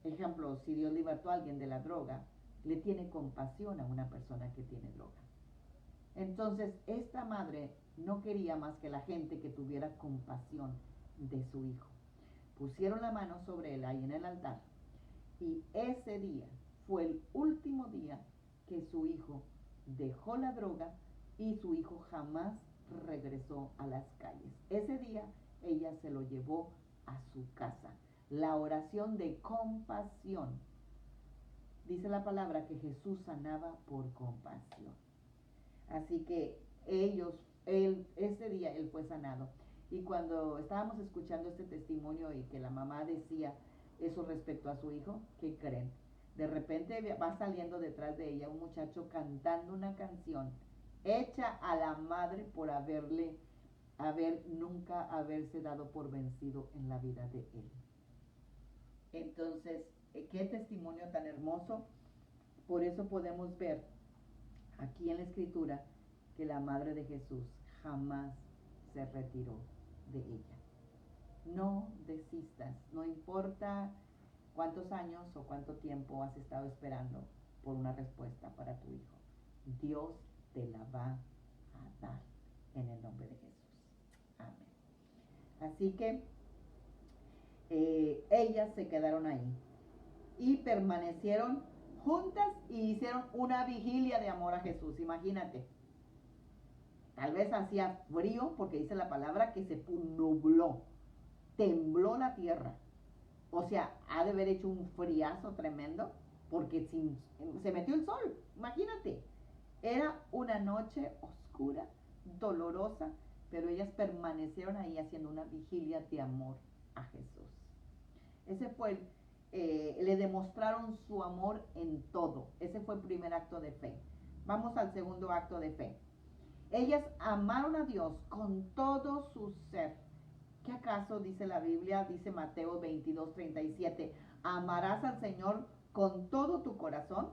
Speaker 2: ejemplo, si Dios libertó a alguien de la droga, le tiene compasión a una persona que tiene droga. Entonces, esta madre no quería más que la gente que tuviera compasión de su hijo. Pusieron la mano sobre él ahí en el altar y ese día fue el último día que su hijo dejó la droga y su hijo jamás regresó a las calles. Ese día ella se lo llevó a su casa. La oración de compasión. Dice la palabra que Jesús sanaba por compasión. Así que ese día él fue sanado. Y cuando estábamos escuchando este testimonio y que la mamá decía eso respecto a su hijo, ¿qué creen? De repente va saliendo detrás de ella un muchacho cantando una canción hecha a la madre por nunca haberse dado por vencido en la vida de él. Entonces, qué testimonio tan hermoso. Por eso podemos ver aquí en la escritura que la madre de Jesús jamás se retiró de ella. No desistas, no importa cuántos años o cuánto tiempo has estado esperando por una respuesta para tu hijo. Dios te la va a dar en el nombre de Jesús. Amén. Así que ellas se quedaron ahí y permanecieron juntas y hicieron una vigilia de amor a Jesús. Imagínate. Tal vez hacía frío porque dice la palabra que se nubló, tembló la tierra. O sea, ha de haber hecho un friazo tremendo porque se metió el sol. Imagínate. Era una noche oscura, dolorosa, pero ellas permanecieron ahí haciendo una vigilia de amor a Jesús. Ese fue le demostraron su amor en todo. Ese fue el primer acto de fe. Vamos al segundo acto de fe. Ellas amaron a Dios con todo su ser. ¿Qué acaso dice la Biblia? Dice Mateo 22:37. Amarás al Señor con todo tu corazón,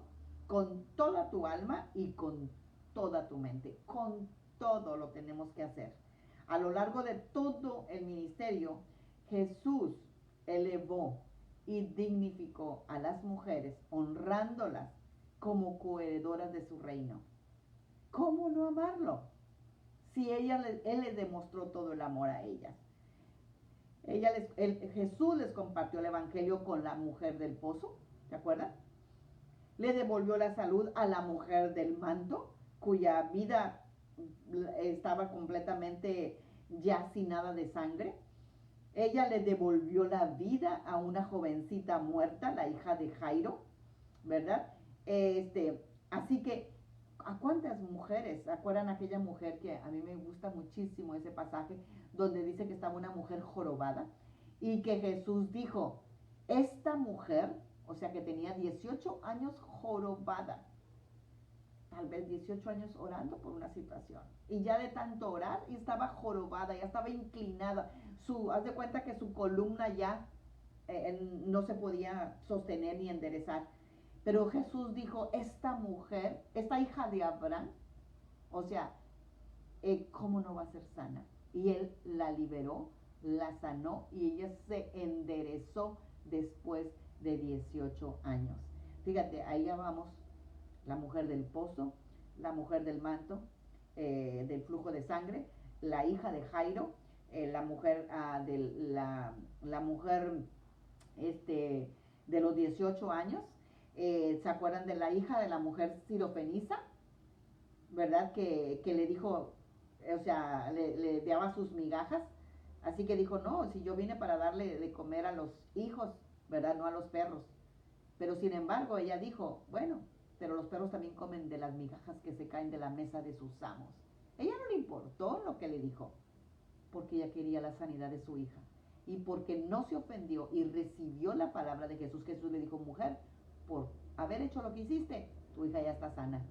Speaker 2: con toda tu alma y con toda tu mente, con todo lo tenemos que hacer. A lo largo de todo el ministerio, Jesús elevó y dignificó a las mujeres, honrándolas como coheredoras de su reino. ¿Cómo no amarlo? Si él les demostró todo el amor a ellas. Jesús les compartió el evangelio con la mujer del pozo, ¿se acuerdan? Le devolvió la salud a la mujer del manto, cuya vida estaba completamente ya sin nada de sangre. Ella le devolvió la vida a una jovencita muerta, la hija de Jairo, ¿verdad? Así que, ¿a cuántas mujeres? ¿Se acuerdan aquella mujer que a mí me gusta muchísimo ese pasaje, donde dice que estaba una mujer jorobada y que Jesús dijo, esta mujer, o sea que tenía 18 años jorobada, tal vez 18 años orando por una situación, y ya de tanto orar, y estaba jorobada, ya estaba inclinada, haz de cuenta que su columna ya no se podía sostener ni enderezar, pero Jesús dijo, esta mujer, esta hija de Abraham, o sea, ¿cómo no va a ser sana? Y él la liberó, la sanó y ella se enderezó después de 18 años. Fíjate, ahí ya vamos, la mujer del pozo, la mujer del manto, del flujo de sangre, la hija de Jairo, la mujer la mujer de los 18 años, ¿se acuerdan de la hija de la mujer sirofenisa? ¿Verdad? Que le dijo, o sea, le daba sus migajas, así que dijo, no, si yo vine para darle de comer a los hijos, ¿verdad? No a los perros. Pero sin embargo, ella dijo, bueno, pero los perros también comen de las migajas que se caen de la mesa de sus amos. Ella no le importó lo que le dijo, porque ella quería la sanidad de su hija. Y porque no se ofendió y recibió la palabra de Jesús, Jesús le dijo, mujer, por haber hecho lo que hiciste, tu hija ya está sana.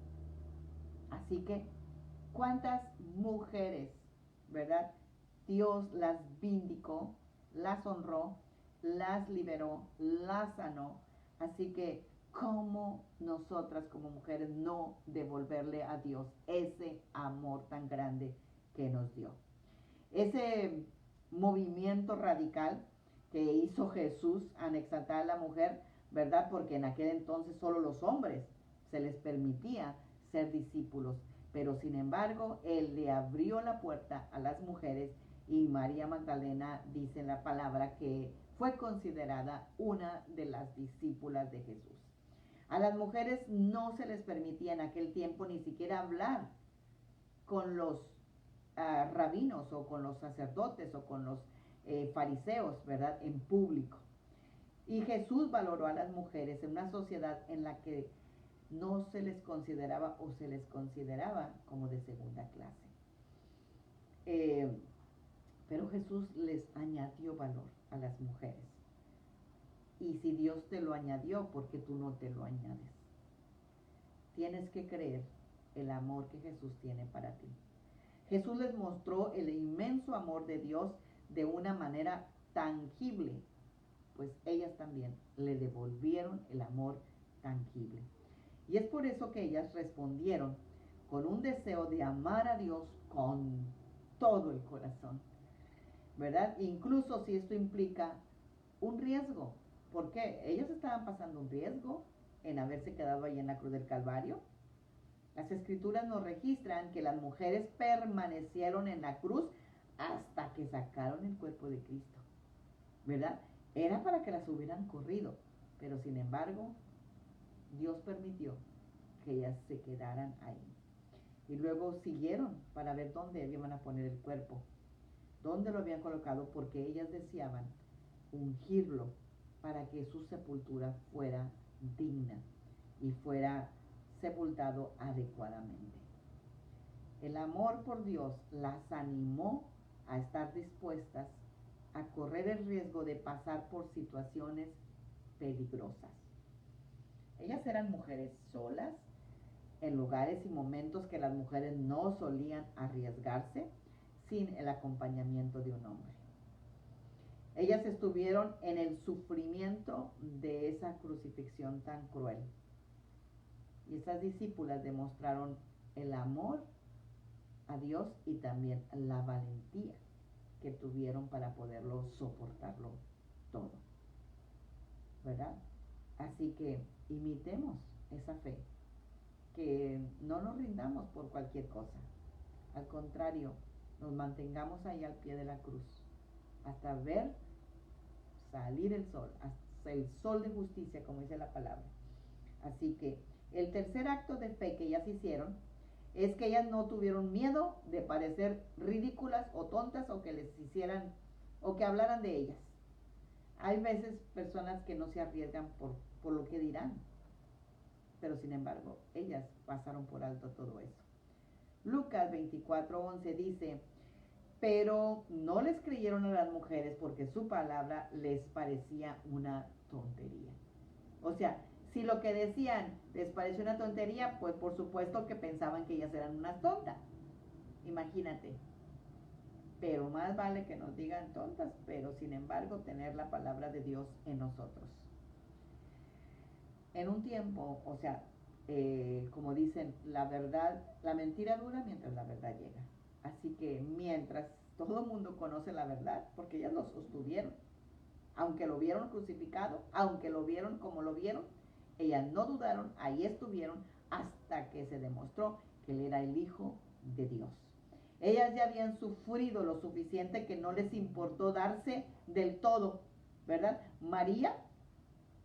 Speaker 2: Así que, ¿cuántas mujeres, verdad? Dios las vindicó, las honró, las liberó, las sanó. Así que, ¿cómo nosotras como mujeres no devolverle a Dios ese amor tan grande que nos dio? Ese movimiento radical que hizo Jesús al exaltar a la mujer, ¿verdad? Porque en aquel entonces solo los hombres se les permitía ser discípulos, pero sin embargo él le abrió la puerta a las mujeres y María Magdalena dice en la palabra que fue considerada una de las discípulas de Jesús. A las mujeres no se les permitía en aquel tiempo ni siquiera hablar con los rabinos o con los sacerdotes o con los fariseos, ¿verdad? En público. Y Jesús valoró a las mujeres en una sociedad en la que no se les consideraba o se les consideraba como de segunda clase. Pero Jesús les añadió valor a las mujeres. Y si Dios te lo añadió, ¿por qué tú no te lo añades? Tienes que creer el amor que Jesús tiene para ti. Jesús les mostró el inmenso amor de Dios de una manera tangible, pues ellas también le devolvieron el amor tangible. Y es por eso que ellas respondieron con un deseo de amar a Dios con todo el corazón, ¿verdad? Incluso si esto implica un riesgo, porque ellos estaban pasando un riesgo en haberse quedado ahí en la cruz del Calvario. Las escrituras nos registran que las mujeres permanecieron en la cruz hasta que sacaron el cuerpo de Cristo, ¿verdad? Era para que las hubieran corrido, pero sin embargo, Dios permitió que ellas se quedaran ahí. Y luego siguieron para ver dónde iban a poner el cuerpo, dónde lo habían colocado, porque ellas deseaban ungirlo para que su sepultura fuera digna y fuera sepultado adecuadamente. El amor por Dios las animó a estar dispuestas a correr el riesgo de pasar por situaciones peligrosas. Ellas eran mujeres solas, en lugares y momentos que las mujeres no solían arriesgarse sin el acompañamiento de un hombre. Ellas estuvieron en el sufrimiento de esa crucifixión tan cruel. Y esas discípulas demostraron el amor a Dios y también la valentía que tuvieron para poderlo soportarlo todo, ¿verdad? Así que imitemos esa fe, que no nos rindamos por cualquier cosa. Al contrario, nos mantengamos ahí al pie de la cruz hasta ver salir el sol, hasta el sol de justicia, como dice la palabra. Así que el tercer acto de fe que ellas hicieron es que ellas no tuvieron miedo de parecer ridículas o tontas o que les hicieran o que hablaran de ellas. Hay veces personas que no se arriesgan por lo que dirán, pero sin embargo ellas pasaron por alto todo eso. Lucas 24:11 dice: pero no les creyeron a las mujeres porque su palabra les parecía una tontería. O sea, si lo que decían les pareció una tontería, pues por supuesto que pensaban que ellas eran unas tontas. Imagínate. Pero más vale que nos digan tontas, pero sin embargo tener la palabra de Dios en nosotros. En un tiempo, o sea, como dicen, la verdad, la mentira dura mientras la verdad llega. Así que mientras todo el mundo conoce la verdad, porque ellas lo sostuvieron, aunque lo vieron crucificado, aunque lo vieron como lo vieron, ellas no dudaron, ahí estuvieron hasta que se demostró que él era el Hijo de Dios. Ellas ya habían sufrido lo suficiente que no les importó darse del todo, ¿verdad? María,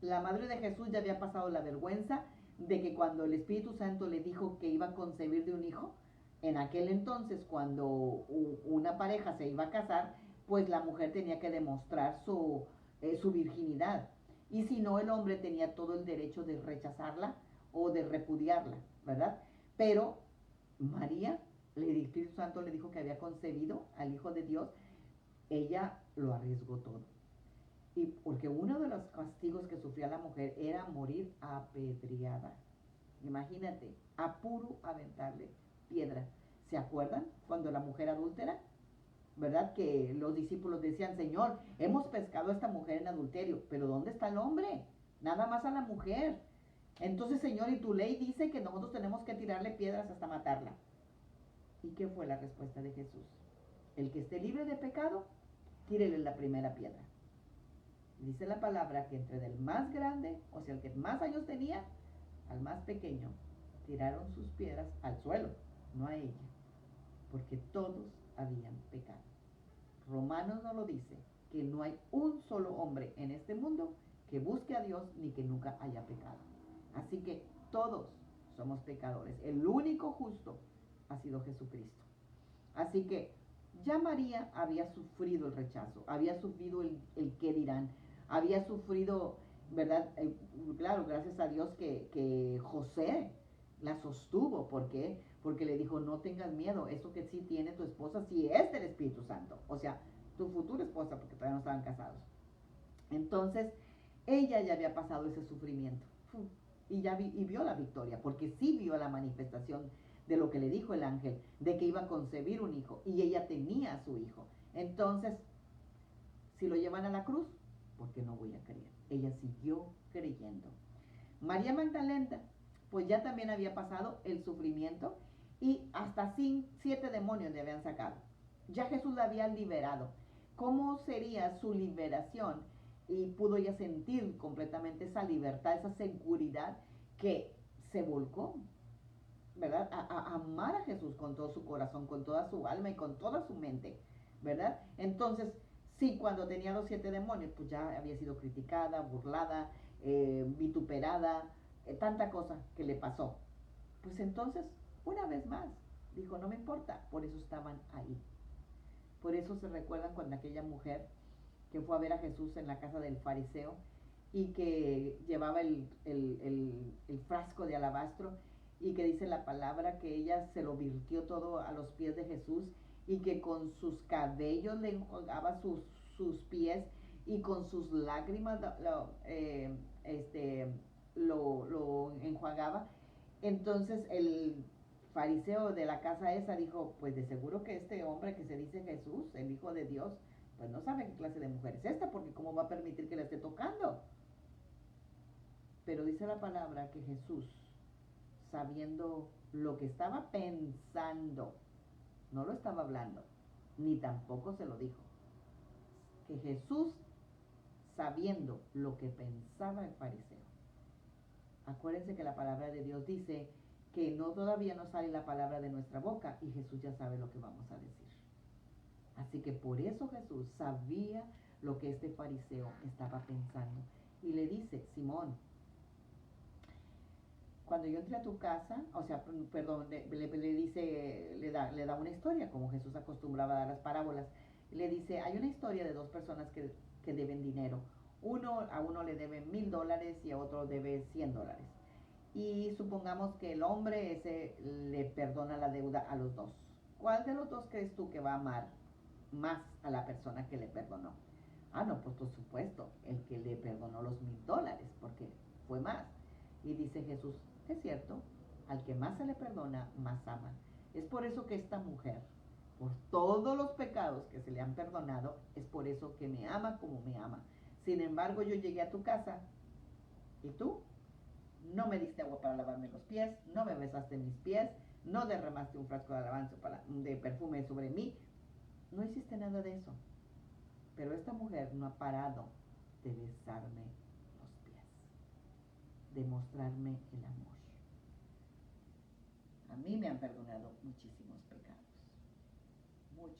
Speaker 2: la madre de Jesús, ya había pasado la vergüenza de que cuando el Espíritu Santo le dijo que iba a concebir de un hijo, en aquel entonces cuando una pareja se iba a casar, pues la mujer tenía que demostrar su virginidad. Y si no, el hombre tenía todo el derecho de rechazarla o de repudiarla, ¿verdad? Pero María, el Espíritu Santo le dijo que había concebido al Hijo de Dios, ella lo arriesgó todo. Y porque uno de los castigos que sufría la mujer era morir apedreada. Imagínate, a puro aventarle piedra. ¿Se acuerdan cuando la mujer adúltera? ¿Verdad? Que los discípulos decían: Señor, hemos pescado a esta mujer en adulterio, pero ¿dónde está el hombre? Nada más a la mujer. Entonces, Señor, y tu ley dice que nosotros tenemos que tirarle piedras hasta matarla. ¿Y qué fue la respuesta de Jesús? El que esté libre de pecado, tírele la primera piedra. Dice la palabra que entre el más grande, o sea, el que más años tenía, al más pequeño, tiraron sus piedras al suelo, no a ella, porque todos habían pecado. Romanos nos lo dice, que no hay un solo hombre en este mundo que busque a Dios ni que nunca haya pecado. Así que todos somos pecadores. El único justo ha sido Jesucristo. Así que ya María había sufrido el rechazo, había sufrido el qué dirán, había sufrido, ¿verdad? Claro, gracias a Dios que José la sostuvo. ¿Por qué? Porque le dijo: no tengas miedo, eso que sí tiene tu esposa sí es del Espíritu Santo. O sea, tu futura esposa, porque todavía no estaban casados. Entonces, ella ya había pasado ese sufrimiento. Y ya vio la victoria, porque sí vio la manifestación de lo que le dijo el ángel, de que iba a concebir un hijo, y ella tenía a su hijo. Entonces, si lo llevan a la cruz, ¿por qué no voy a creer? Ella siguió creyendo. María Magdalena, pues ya también había pasado el sufrimiento y hasta 7 demonios le habían sacado. Ya Jesús la había liberado. ¿Cómo sería su liberación? Y pudo ella sentir completamente esa libertad, esa seguridad, que se volcó, ¿verdad? A amar a Jesús con todo su corazón, con toda su alma y con toda su mente, ¿verdad? Entonces, sí, cuando tenía los 7 demonios, pues ya había sido criticada, burlada, vituperada, tanta cosa que le pasó. Pues entonces, una vez más, dijo: no me importa, por eso estaban ahí. Por eso se recuerdan cuando aquella mujer que fue a ver a Jesús en la casa del fariseo y que llevaba el frasco de alabastro, y que dice la palabra que ella se lo virtió todo a los pies de Jesús, y que con sus cabellos le enjugaba sus pies, y con sus lágrimas lo enjuagaba. Entonces el fariseo de la casa esa dijo: pues de seguro que este hombre que se dice Jesús, el Hijo de Dios, pues no sabe qué clase de mujer es esta, porque cómo va a permitir que la esté tocando. Pero dice la palabra que Jesús, sabiendo lo que estaba pensando, no lo estaba hablando, ni tampoco se lo dijo. Que Jesús, sabiendo lo que pensaba el fariseo, acuérdense que la palabra de Dios dice que no, todavía no sale la palabra de nuestra boca y Jesús ya sabe lo que vamos a decir. Así que por eso Jesús sabía lo que este fariseo estaba pensando. Y le dice, Simón, cuando yo entré a tu casa, o sea, perdón, le da una historia, como Jesús acostumbraba a dar las parábolas. Le dice, hay una historia de dos personas que deben dinero. A uno le debe $1,000 y a otro debe $100. Y supongamos que el hombre ese le perdona la deuda a los dos. ¿Cuál de los dos crees tú que va a amar más a la persona que le perdonó? Ah, no, pues por supuesto, el que le perdonó los $1,000, porque fue más. Y dice Jesús, es cierto, al que más se le perdona, más ama. Es por eso que esta mujer, por todos los pecados que se le han perdonado, es por eso que me ama como me ama. Sin embargo, yo llegué a tu casa y tú no me diste agua para lavarme los pies, no me besaste mis pies, no derramaste un frasco de perfume sobre mí, no hiciste nada de eso. Pero esta mujer no ha parado de besarme los pies, de mostrarme el amor. A mí me han perdonado muchísimos pecados, muchos.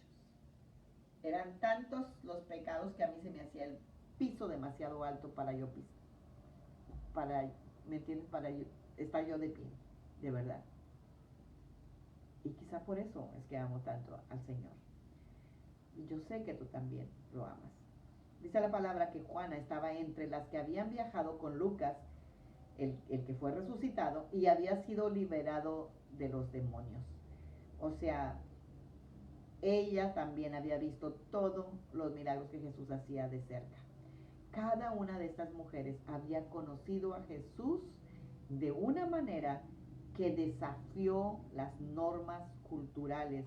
Speaker 2: Eran tantos los pecados que a mí se me hacía el piso demasiado alto para yo pisar, ¿me entiendes? Para estar yo de pie, de verdad. Y quizá por eso es que amo tanto al Señor. Y yo sé que tú también lo amas. Dice la palabra que Juana estaba entre las que habían viajado con Lucas, el que fue resucitado, y había sido liberado de los demonios. O sea, ella también había visto todos los milagros que Jesús hacía de cerca. Cada una de estas mujeres había conocido a Jesús de una manera que desafió las normas culturales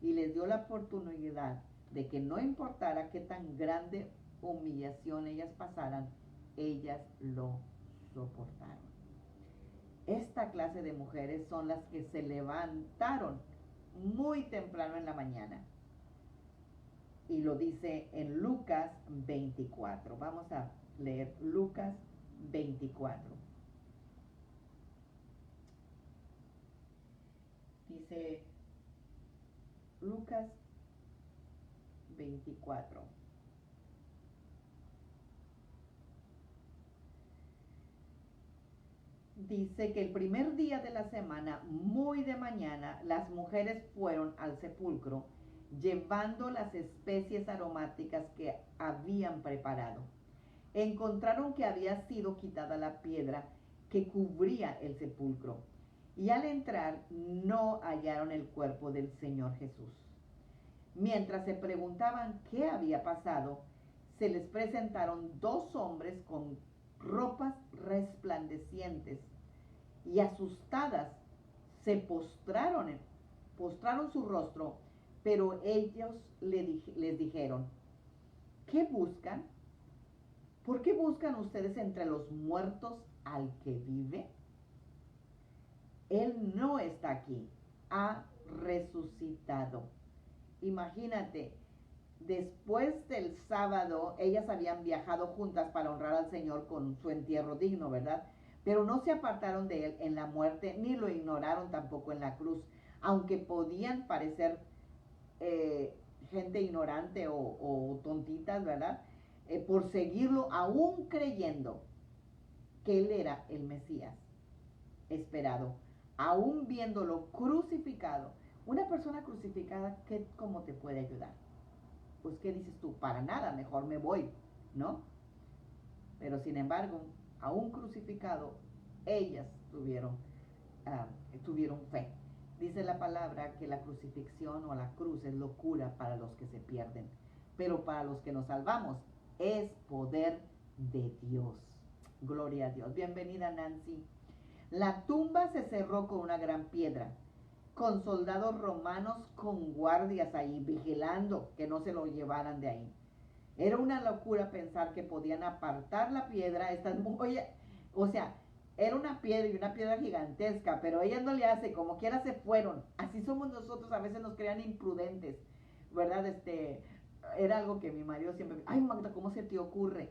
Speaker 2: y les dio la oportunidad de que no importara qué tan grande humillación ellas pasaran, ellas lo soportaron. Esta clase de mujeres son las que se levantaron muy temprano en la mañana. Y lo dice en Lucas 24. Vamos a leer Lucas 24. Dice Lucas 24. Dice que el primer día de la semana, muy de mañana, las mujeres fueron al sepulcro llevando las especies aromáticas que habían preparado. Encontraron que había sido quitada la piedra que cubría el sepulcro, y al entrar no hallaron el cuerpo del Señor Jesús. Mientras se preguntaban qué había pasado, se les presentaron dos hombres con ropas resplandecientes, y asustadas se postraron su rostro, pero ellos les dijeron, ¿qué buscan? ¿Por qué buscan ustedes entre los muertos al que vive? Él no está aquí, ha resucitado. Imagínate, después del sábado, ellas habían viajado juntas para honrar al Señor con su entierro digno, ¿verdad? Pero no se apartaron de Él en la muerte, ni lo ignoraron tampoco en la cruz, aunque podían parecer gente ignorante o tontitas, ¿verdad? Por seguirlo, aún creyendo que Él era el Mesías esperado, aún viéndolo crucificado. Una persona crucificada, ¿cómo te puede ayudar? Pues, ¿qué dices tú? Para nada, mejor me voy, ¿no? Pero sin embargo, aún crucificado, ellas tuvieron fe. Dice la palabra que la crucifixión o la cruz es locura para los que se pierden, pero para los que nos salvamos es poder de Dios. Gloria a Dios. Bienvenida, Nancy. La tumba se cerró con una gran piedra, con soldados romanos con guardias ahí vigilando que no se lo llevaran de ahí. Era una locura pensar que podían apartar la piedra estas mujeres. O sea, era una piedra y una piedra gigantesca, pero ella no le hace, como quiera se fueron. Así somos nosotros, a veces nos crean imprudentes, ¿verdad? Era algo que mi marido siempre, ay Magda, ¿cómo se te ocurre?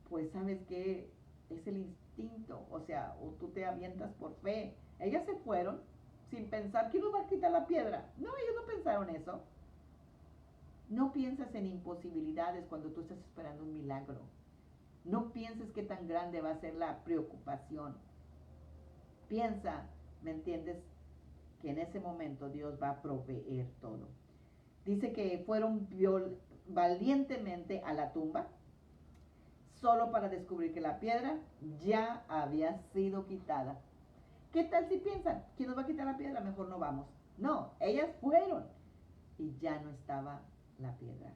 Speaker 2: Pues sabes que es el instinto, o sea, o tú te avientas por fe. Ellas se fueron sin pensar, ¿quién nos va a quitar la piedra? No, ellos no pensaron eso. No piensas en imposibilidades cuando tú estás esperando un milagro. No pienses qué tan grande va a ser la preocupación. Piensa, ¿me entiendes? Que en ese momento Dios va a proveer todo. Dice que fueron valientemente a la tumba, solo para descubrir que la piedra ya había sido quitada. ¿Qué tal si piensan, ¿quién nos va a quitar la piedra? Mejor no vamos. No, ellas fueron y ya no estaba la piedra.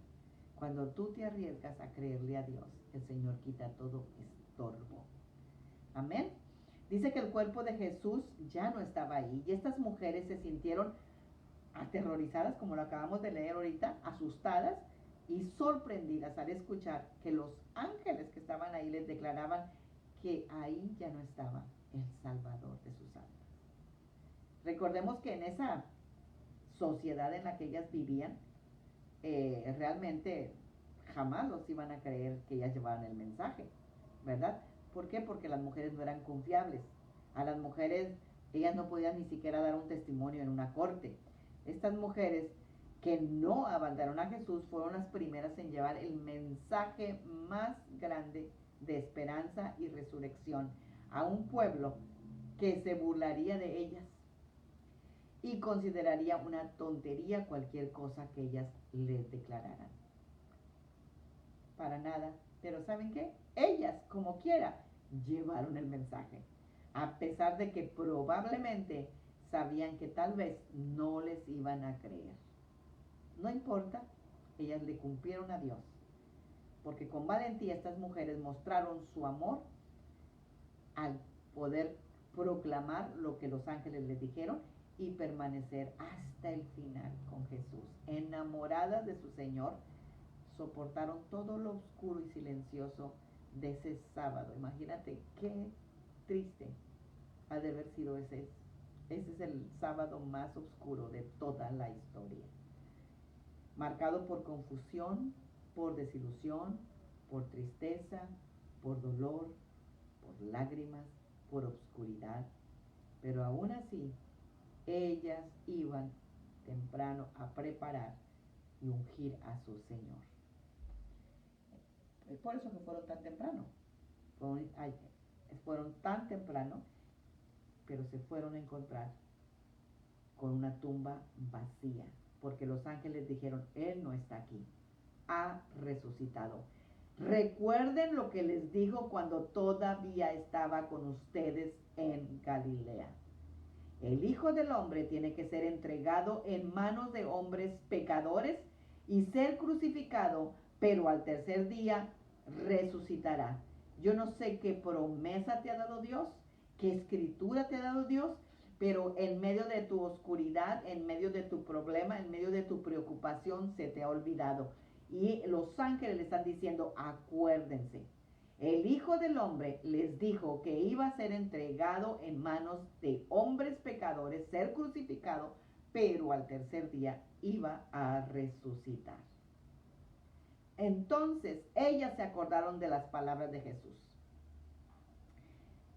Speaker 2: Cuando tú te arriesgas a creerle a Dios, el Señor quita todo estorbo. Amén. Dice que el cuerpo de Jesús ya no estaba ahí y estas mujeres se sintieron aterrorizadas, como lo acabamos de leer ahorita, asustadas y sorprendidas al escuchar que los ángeles que estaban ahí les declaraban que ahí ya no estaba el Salvador de sus almas. Recordemos que en esa sociedad en la que ellas vivían, realmente jamás los iban a creer que ellas llevaban el mensaje, ¿verdad? ¿Por qué? Porque las mujeres no eran confiables. A las mujeres, ellas no podían ni siquiera dar un testimonio en una corte. Estas mujeres que no abandonaron a Jesús fueron las primeras en llevar el mensaje más grande de esperanza y resurrección a un pueblo que se burlaría de ellas y consideraría una tontería cualquier cosa que ellas les declararan. Para nada. Pero ¿saben qué? Ellas, como quiera, llevaron el mensaje. A pesar de que probablemente sabían que tal vez no les iban a creer. No importa, ellas le cumplieron a Dios. Porque con valentía estas mujeres mostraron su amor al poder proclamar lo que los ángeles les dijeron y permanecer hasta el final con Jesús. Enamoradas de su Señor, soportaron todo lo oscuro y silencioso de ese sábado. Imagínate qué triste ha de haber sido ese. Ese es el sábado más oscuro de toda la historia. Marcado por confusión, por desilusión, por tristeza, por dolor, por lágrimas, por obscuridad. Pero aún así, ellas iban temprano a preparar y ungir a su Señor. Es por eso que fueron tan temprano. Fueron tan temprano, pero se fueron a encontrar con una tumba vacía, porque los ángeles dijeron, Él no está aquí, ha resucitado. Recuerden lo que les dijo cuando todavía estaba con ustedes en Galilea. El Hijo del Hombre tiene que ser entregado en manos de hombres pecadores y ser crucificado, pero al tercer día resucitará. Yo no sé qué promesa te ha dado Dios, qué escritura te ha dado Dios, pero en medio de tu oscuridad, en medio de tu problema, en medio de tu preocupación, se te ha olvidado. Y los ángeles le están diciendo, acuérdense. El Hijo del Hombre les dijo que iba a ser entregado en manos de hombres pecadores, ser crucificado, pero al tercer día iba a resucitar. Entonces ellas se acordaron de las palabras de Jesús.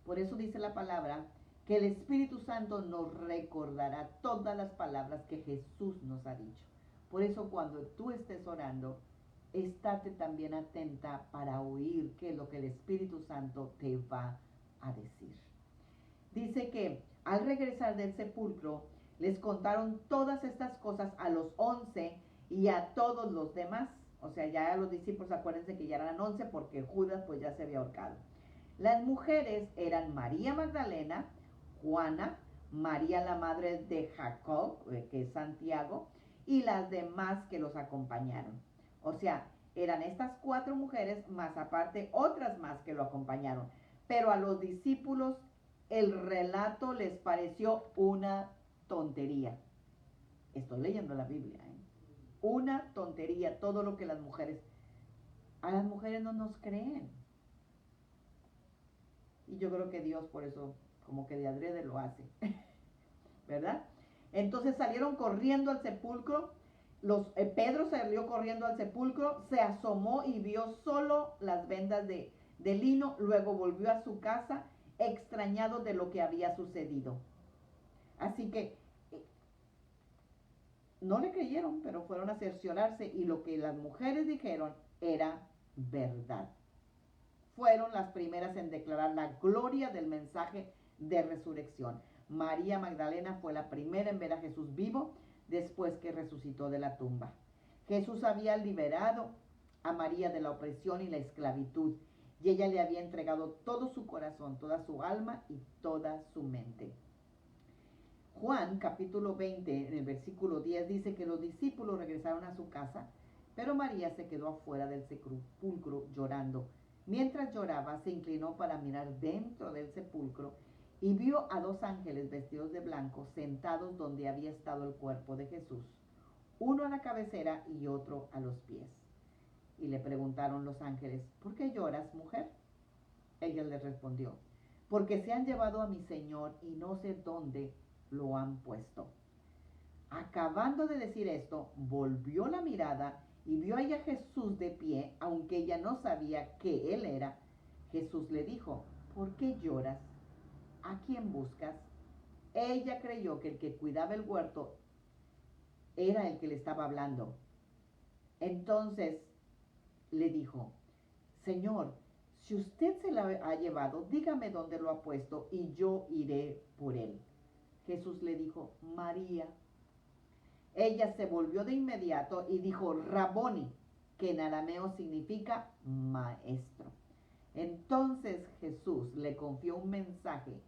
Speaker 2: Por eso dice la palabra que el Espíritu Santo nos recordará todas las palabras que Jesús nos ha dicho. Por eso cuando tú estés orando, estate también atenta para oír qué es lo que el Espíritu Santo te va a decir. Dice que al regresar del sepulcro, les contaron todas estas cosas a los 11 y a todos los demás. O sea, ya a los discípulos, acuérdense que ya eran 11 porque Judas pues ya se había ahorcado. Las mujeres eran María Magdalena, Juana, María la madre de Jacob, que es Santiago, y las demás que los acompañaron. O sea, eran estas 4 mujeres, más aparte otras más que lo acompañaron. Pero a los discípulos el relato les pareció una tontería. Estoy leyendo la Biblia, ¿eh? Una tontería, todo lo que a las mujeres no nos creen. Y yo creo que Dios por eso como que de adrede lo hace, ¿verdad? Entonces salieron corriendo al sepulcro. Pedro salió corriendo al sepulcro, se asomó y vio solo las vendas de lino. Luego volvió a su casa extrañado de lo que había sucedido. Así que no le creyeron, pero fueron a cerciorarse y lo que las mujeres dijeron era verdad. Fueron las primeras en declarar la gloria del mensaje de resurrección. María Magdalena fue la primera en ver a Jesús vivo después que resucitó de la tumba. Jesús había liberado a María de la opresión y la esclavitud y ella le había entregado todo su corazón, toda su alma y toda su mente. Juan capítulo 20 en el versículo 10 dice que los discípulos regresaron a su casa, pero María se quedó afuera del sepulcro llorando. Mientras lloraba, se inclinó para mirar dentro del sepulcro y vio a 2 ángeles vestidos de blanco sentados donde había estado el cuerpo de Jesús, uno a la cabecera y otro a los pies. Y le preguntaron los ángeles, ¿por qué lloras, mujer? Ella les respondió, porque se han llevado a mi Señor y no sé dónde lo han puesto. Acabando de decir esto, volvió la mirada y vio allá a Jesús de pie, aunque ella no sabía que él era. Jesús le dijo, ¿por qué lloras? ¿A quién buscas? Ella creyó que el que cuidaba el huerto era el que le estaba hablando. Entonces le dijo, Señor, si usted se la ha llevado, dígame dónde lo ha puesto y yo iré por él. Jesús le dijo, María. Ella se volvió de inmediato y dijo, Raboni, que en arameo significa maestro. Entonces Jesús le confió un mensaje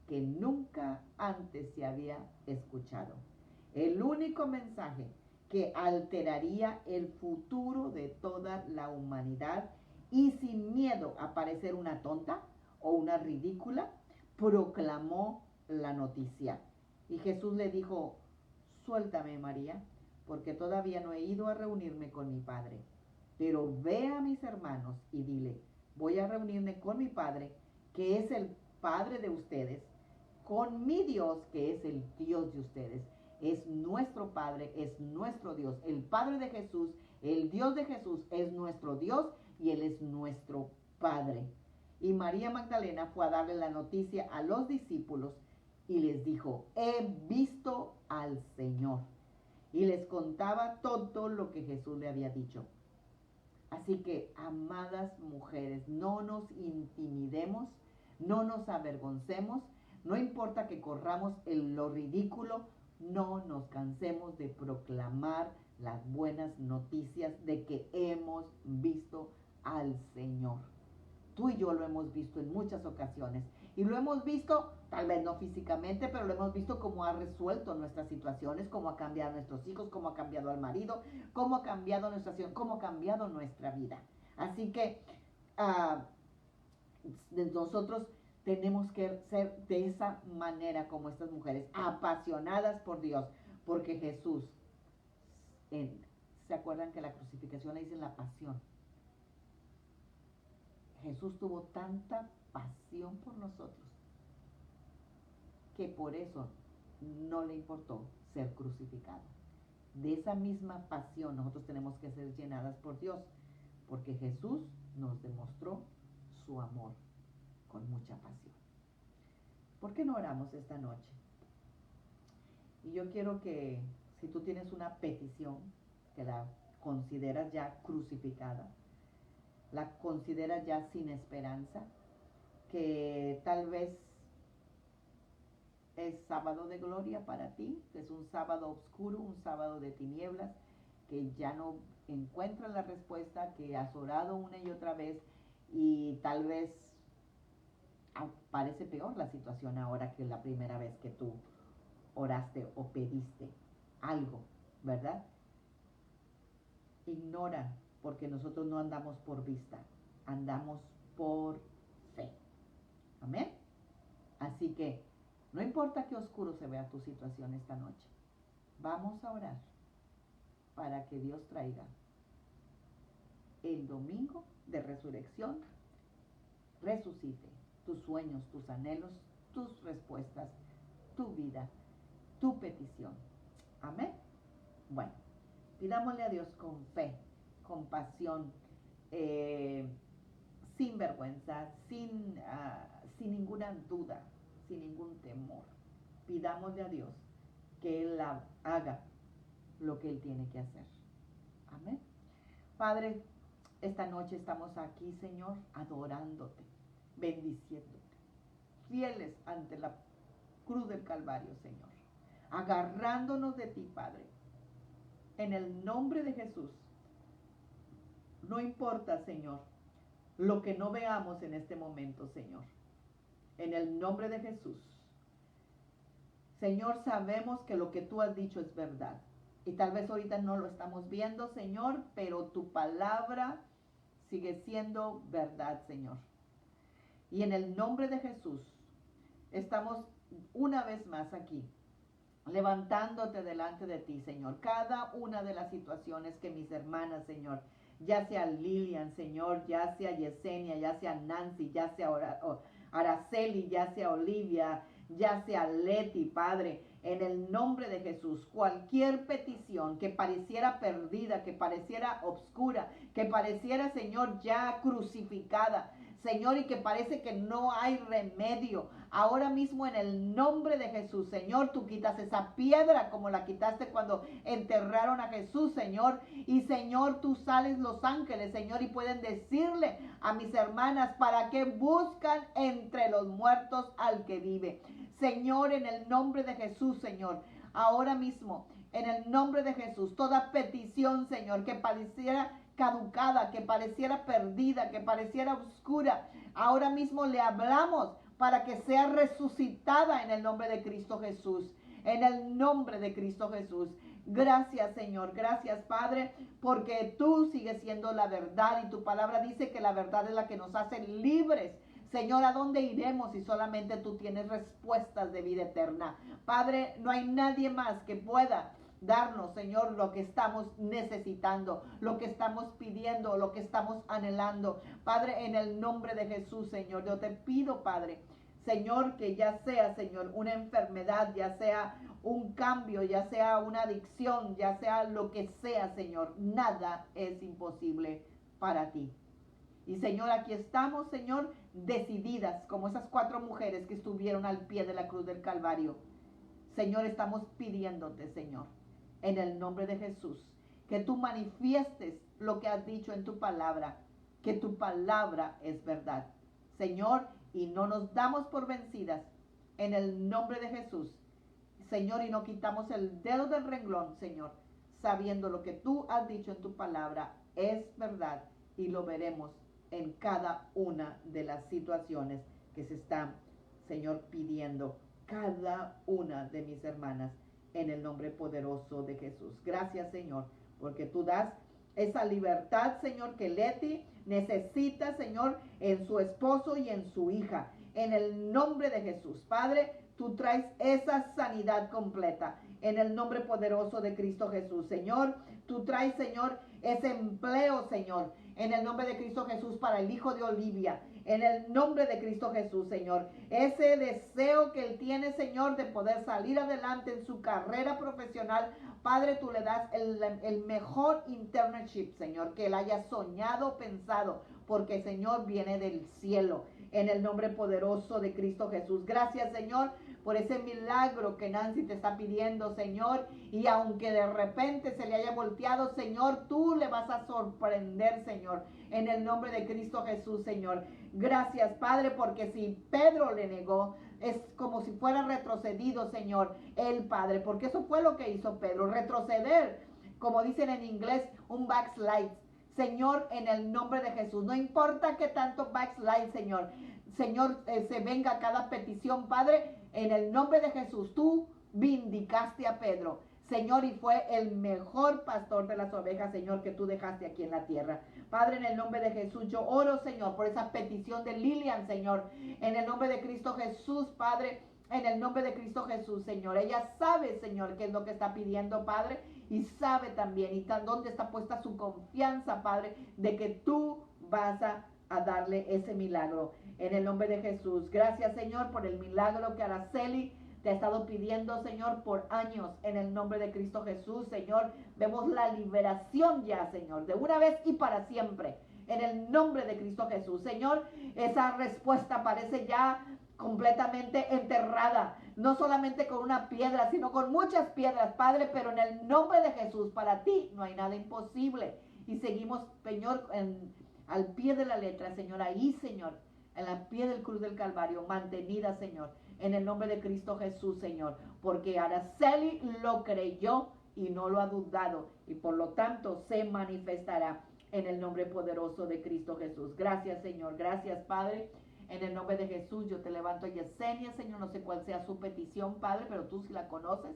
Speaker 2: que nunca antes se había escuchado. El único mensaje que alteraría el futuro de toda la humanidad y sin miedo a parecer una tonta o una ridícula, proclamó la noticia. Y Jesús le dijo, suéltame, María, porque todavía no he ido a reunirme con mi Padre. Pero ve a mis hermanos y dile, voy a reunirme con mi Padre, que es el Padre de ustedes, con mi Dios, que es el Dios de ustedes. Es nuestro Padre, es nuestro Dios. El Padre de Jesús, el Dios de Jesús es nuestro Dios y Él es nuestro Padre. Y María Magdalena fue a darle la noticia a los discípulos y les dijo, he visto al Señor. Y les contaba todo lo que Jesús le había dicho. Así que, amadas mujeres, no nos intimidemos, no nos avergoncemos, no importa que corramos lo ridículo, no nos cansemos de proclamar las buenas noticias de que hemos visto al Señor. Tú y yo lo hemos visto en muchas ocasiones y lo hemos visto, tal vez no físicamente, pero lo hemos visto cómo ha resuelto nuestras situaciones, cómo ha cambiado a nuestros hijos, cómo ha cambiado al marido, cómo ha cambiado nuestra situación, cómo ha cambiado nuestra vida. Así que nosotros tenemos que ser de esa manera como estas mujeres, apasionadas por Dios, porque Jesús, ¿se acuerdan que la crucificación le dicen la pasión? Jesús tuvo tanta pasión por nosotros que por eso no le importó ser crucificado. De esa misma pasión nosotros tenemos que ser llenadas por Dios, porque Jesús nos demostró su amor con mucha pasión. ¿Por qué no oramos esta noche? Y yo quiero que si tú tienes una petición que la consideras ya crucificada, la consideras ya sin esperanza, que tal vez es sábado de gloria para ti, que es un sábado oscuro, un sábado de tinieblas, que ya no encuentras la respuesta, que has orado una y otra vez y tal vez parece peor la situación ahora que la primera vez que tú oraste o pediste algo, ¿verdad? Ignora, porque nosotros no andamos por vista, andamos por fe. Amén. Así que no importa qué oscuro se vea tu situación esta noche, vamos a orar para que Dios traiga el domingo de resurrección, resucite tus sueños, tus anhelos, tus respuestas, tu vida, tu petición. Amén. Bueno, pidámosle a Dios con fe, con pasión, sin vergüenza, sin ninguna duda, sin ningún temor. Pidámosle a Dios que Él haga lo que Él tiene que hacer. Amén. Padre, esta noche estamos aquí, Señor, adorándote, bendiciéndote, fieles ante la cruz del Calvario, Señor, agarrándonos de ti, Padre, en el nombre de Jesús. No importa, Señor, lo que no veamos en este momento, Señor, en el nombre de Jesús. Señor, sabemos que lo que tú has dicho es verdad. Y tal vez ahorita no lo estamos viendo, Señor, pero tu palabra sigue siendo verdad, Señor. Y en el nombre de Jesús, estamos una vez más aquí, levantándote delante de ti, Señor. Cada una de las situaciones que mis hermanas, Señor, ya sea Lilian, Señor, ya sea Yesenia, ya sea Nancy, ya sea Araceli, ya sea Olivia, ya sea Leti, Padre, en el nombre de Jesús, cualquier petición que pareciera perdida, que pareciera obscura, que pareciera, Señor, ya crucificada, Señor, y que parece que no hay remedio, ahora mismo en el nombre de Jesús, Señor, tú quitas esa piedra como la quitaste cuando enterraron a Jesús, Señor, y Señor, tú sales los ángeles, Señor, y pueden decirle a mis hermanas, ¿para qué buscan entre los muertos al que vive? Señor, en el nombre de Jesús, Señor, ahora mismo, en el nombre de Jesús, toda petición, Señor, que pareciera caducada, que pareciera perdida, que pareciera oscura, ahora mismo le hablamos para que sea resucitada en el nombre de Cristo Jesús, en el nombre de Cristo Jesús. Gracias, Señor, gracias, Padre, porque tú sigues siendo la verdad y tu palabra dice que la verdad es la que nos hace libres. Señor, ¿a dónde iremos si solamente tú tienes respuestas de vida eterna? Padre, no hay nadie más que pueda darnos, Señor, lo que estamos necesitando, lo que estamos pidiendo, lo que estamos anhelando. Padre, en el nombre de Jesús, Señor, yo te pido, Padre, Señor, que ya sea, Señor, una enfermedad, ya sea un cambio, ya sea una adicción, ya sea lo que sea, Señor, nada es imposible para ti. Y Señor, aquí estamos, Señor, decididas como esas 4 mujeres que estuvieron al pie de la cruz del Calvario. Señor, estamos pidiéndote, Señor, en el nombre de Jesús, que tú manifiestes lo que has dicho en tu palabra, que tu palabra es verdad. Señor, y no nos damos por vencidas en el nombre de Jesús. Señor, y no quitamos el dedo del renglón, Señor, sabiendo lo que tú has dicho en tu palabra es verdad y lo veremos en cada una de las situaciones que se están, Señor, pidiendo cada una de mis hermanas en el nombre poderoso de Jesús. Gracias, Señor, porque tú das esa libertad, Señor, que Leti necesita, Señor, en su esposo y en su hija. En el nombre de Jesús, Padre, tú traes esa sanidad completa. En el nombre poderoso de Cristo Jesús, Señor, tú traes, Señor, ese empleo, Señor, en el nombre de Cristo Jesús para el hijo de Olivia, en el nombre de Cristo Jesús, Señor, ese deseo que él tiene, Señor, de poder salir adelante en su carrera profesional, Padre, tú le das el mejor internship, Señor, que él haya soñado, pensado, porque, Señor, viene del cielo, en el nombre poderoso de Cristo Jesús. Gracias, Señor, por ese milagro que Nancy te está pidiendo, Señor, y aunque de repente se le haya volteado, Señor, tú le vas a sorprender, Señor, en el nombre de Cristo Jesús, Señor. Gracias, Padre, porque si Pedro le negó, es como si fuera retrocedido, Señor, el Padre, porque eso fue lo que hizo Pedro, retroceder, como dicen en inglés, un backslide. Señor, en el nombre de Jesús, no importa que tanto backslide, Señor, Señor, se venga cada petición, Padre, en el nombre de Jesús, tú vindicaste a Pedro, Señor, y fue el mejor pastor de las ovejas, Señor, que tú dejaste aquí en la tierra. Padre, en el nombre de Jesús, yo oro, Señor, por esa petición de Lilian, Señor, en el nombre de Cristo Jesús, Padre, en el nombre de Cristo Jesús, Señor. Ella sabe, Señor, qué es lo que está pidiendo, Padre, y sabe también, y dónde está puesta su confianza, Padre, de que tú vas a darle ese milagro. en el nombre de Jesús. Gracias, Señor, por el milagro que Araceli te ha estado pidiendo, Señor, por años, en el nombre de Cristo Jesús. Señor, vemos la liberación ya, Señor, de una vez y para siempre, en el nombre de Cristo Jesús. Señor, esa respuesta parece ya completamente enterrada, no solamente con una piedra, sino con muchas piedras, Padre, pero en el nombre de Jesús, para ti no hay nada imposible. Y seguimos, Señor, al pie de la letra, Señor, ahí, Señor, en la pie del cruz del Calvario, mantenida, Señor, en el nombre de Cristo Jesús, Señor, porque Araceli lo creyó y no lo ha dudado, y por lo tanto se manifestará en el nombre poderoso de Cristo Jesús. Gracias, Señor, gracias, Padre. En el nombre de Jesús yo te levanto a Yesenia, Señor, no sé cuál sea su petición, Padre, pero tú sí la conoces.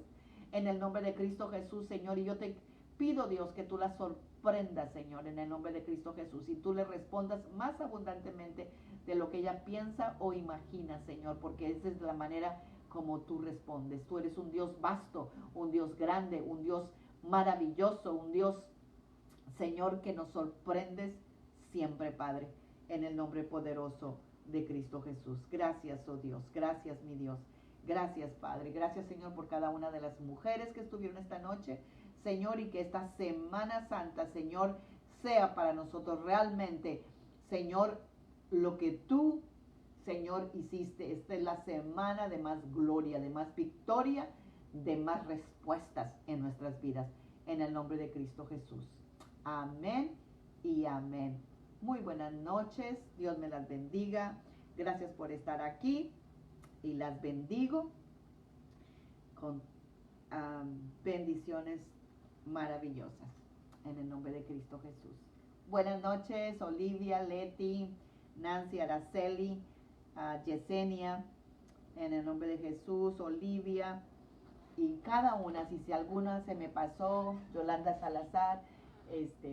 Speaker 2: En el nombre de Cristo Jesús, Señor, y yo te pido, Dios, que tú la sorprendas, Señor, en el nombre de Cristo Jesús, y tú le respondas más abundantemente de lo que ella piensa o imagina, Señor, porque esa es la manera como tú respondes. Tú eres un Dios vasto, un Dios grande, un Dios maravilloso, un Dios, Señor, que nos sorprendes siempre, Padre, en el nombre poderoso de Cristo Jesús. Gracias, oh Dios, gracias, mi Dios. Gracias, Padre. Gracias, Señor, por cada una de las mujeres que estuvieron esta noche, Señor, y que esta Semana Santa, Señor, sea para nosotros realmente, Señor, lo que tú, Señor, hiciste. Esta es la semana de más gloria, de más victoria, de más respuestas en nuestras vidas, en el nombre de Cristo Jesús. Amén y amén. Muy buenas noches, Dios me las bendiga. Gracias por estar aquí y las bendigo con bendiciones maravillosas en el nombre de Cristo Jesús. Buenas noches, Olivia, Leti, Nancy, Araceli, Yesenia, en el nombre de Jesús, Olivia y cada una, si alguna se me pasó, Yolanda Salazar,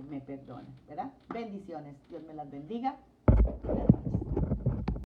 Speaker 2: me perdona, ¿verdad? Bendiciones, Dios me las bendiga.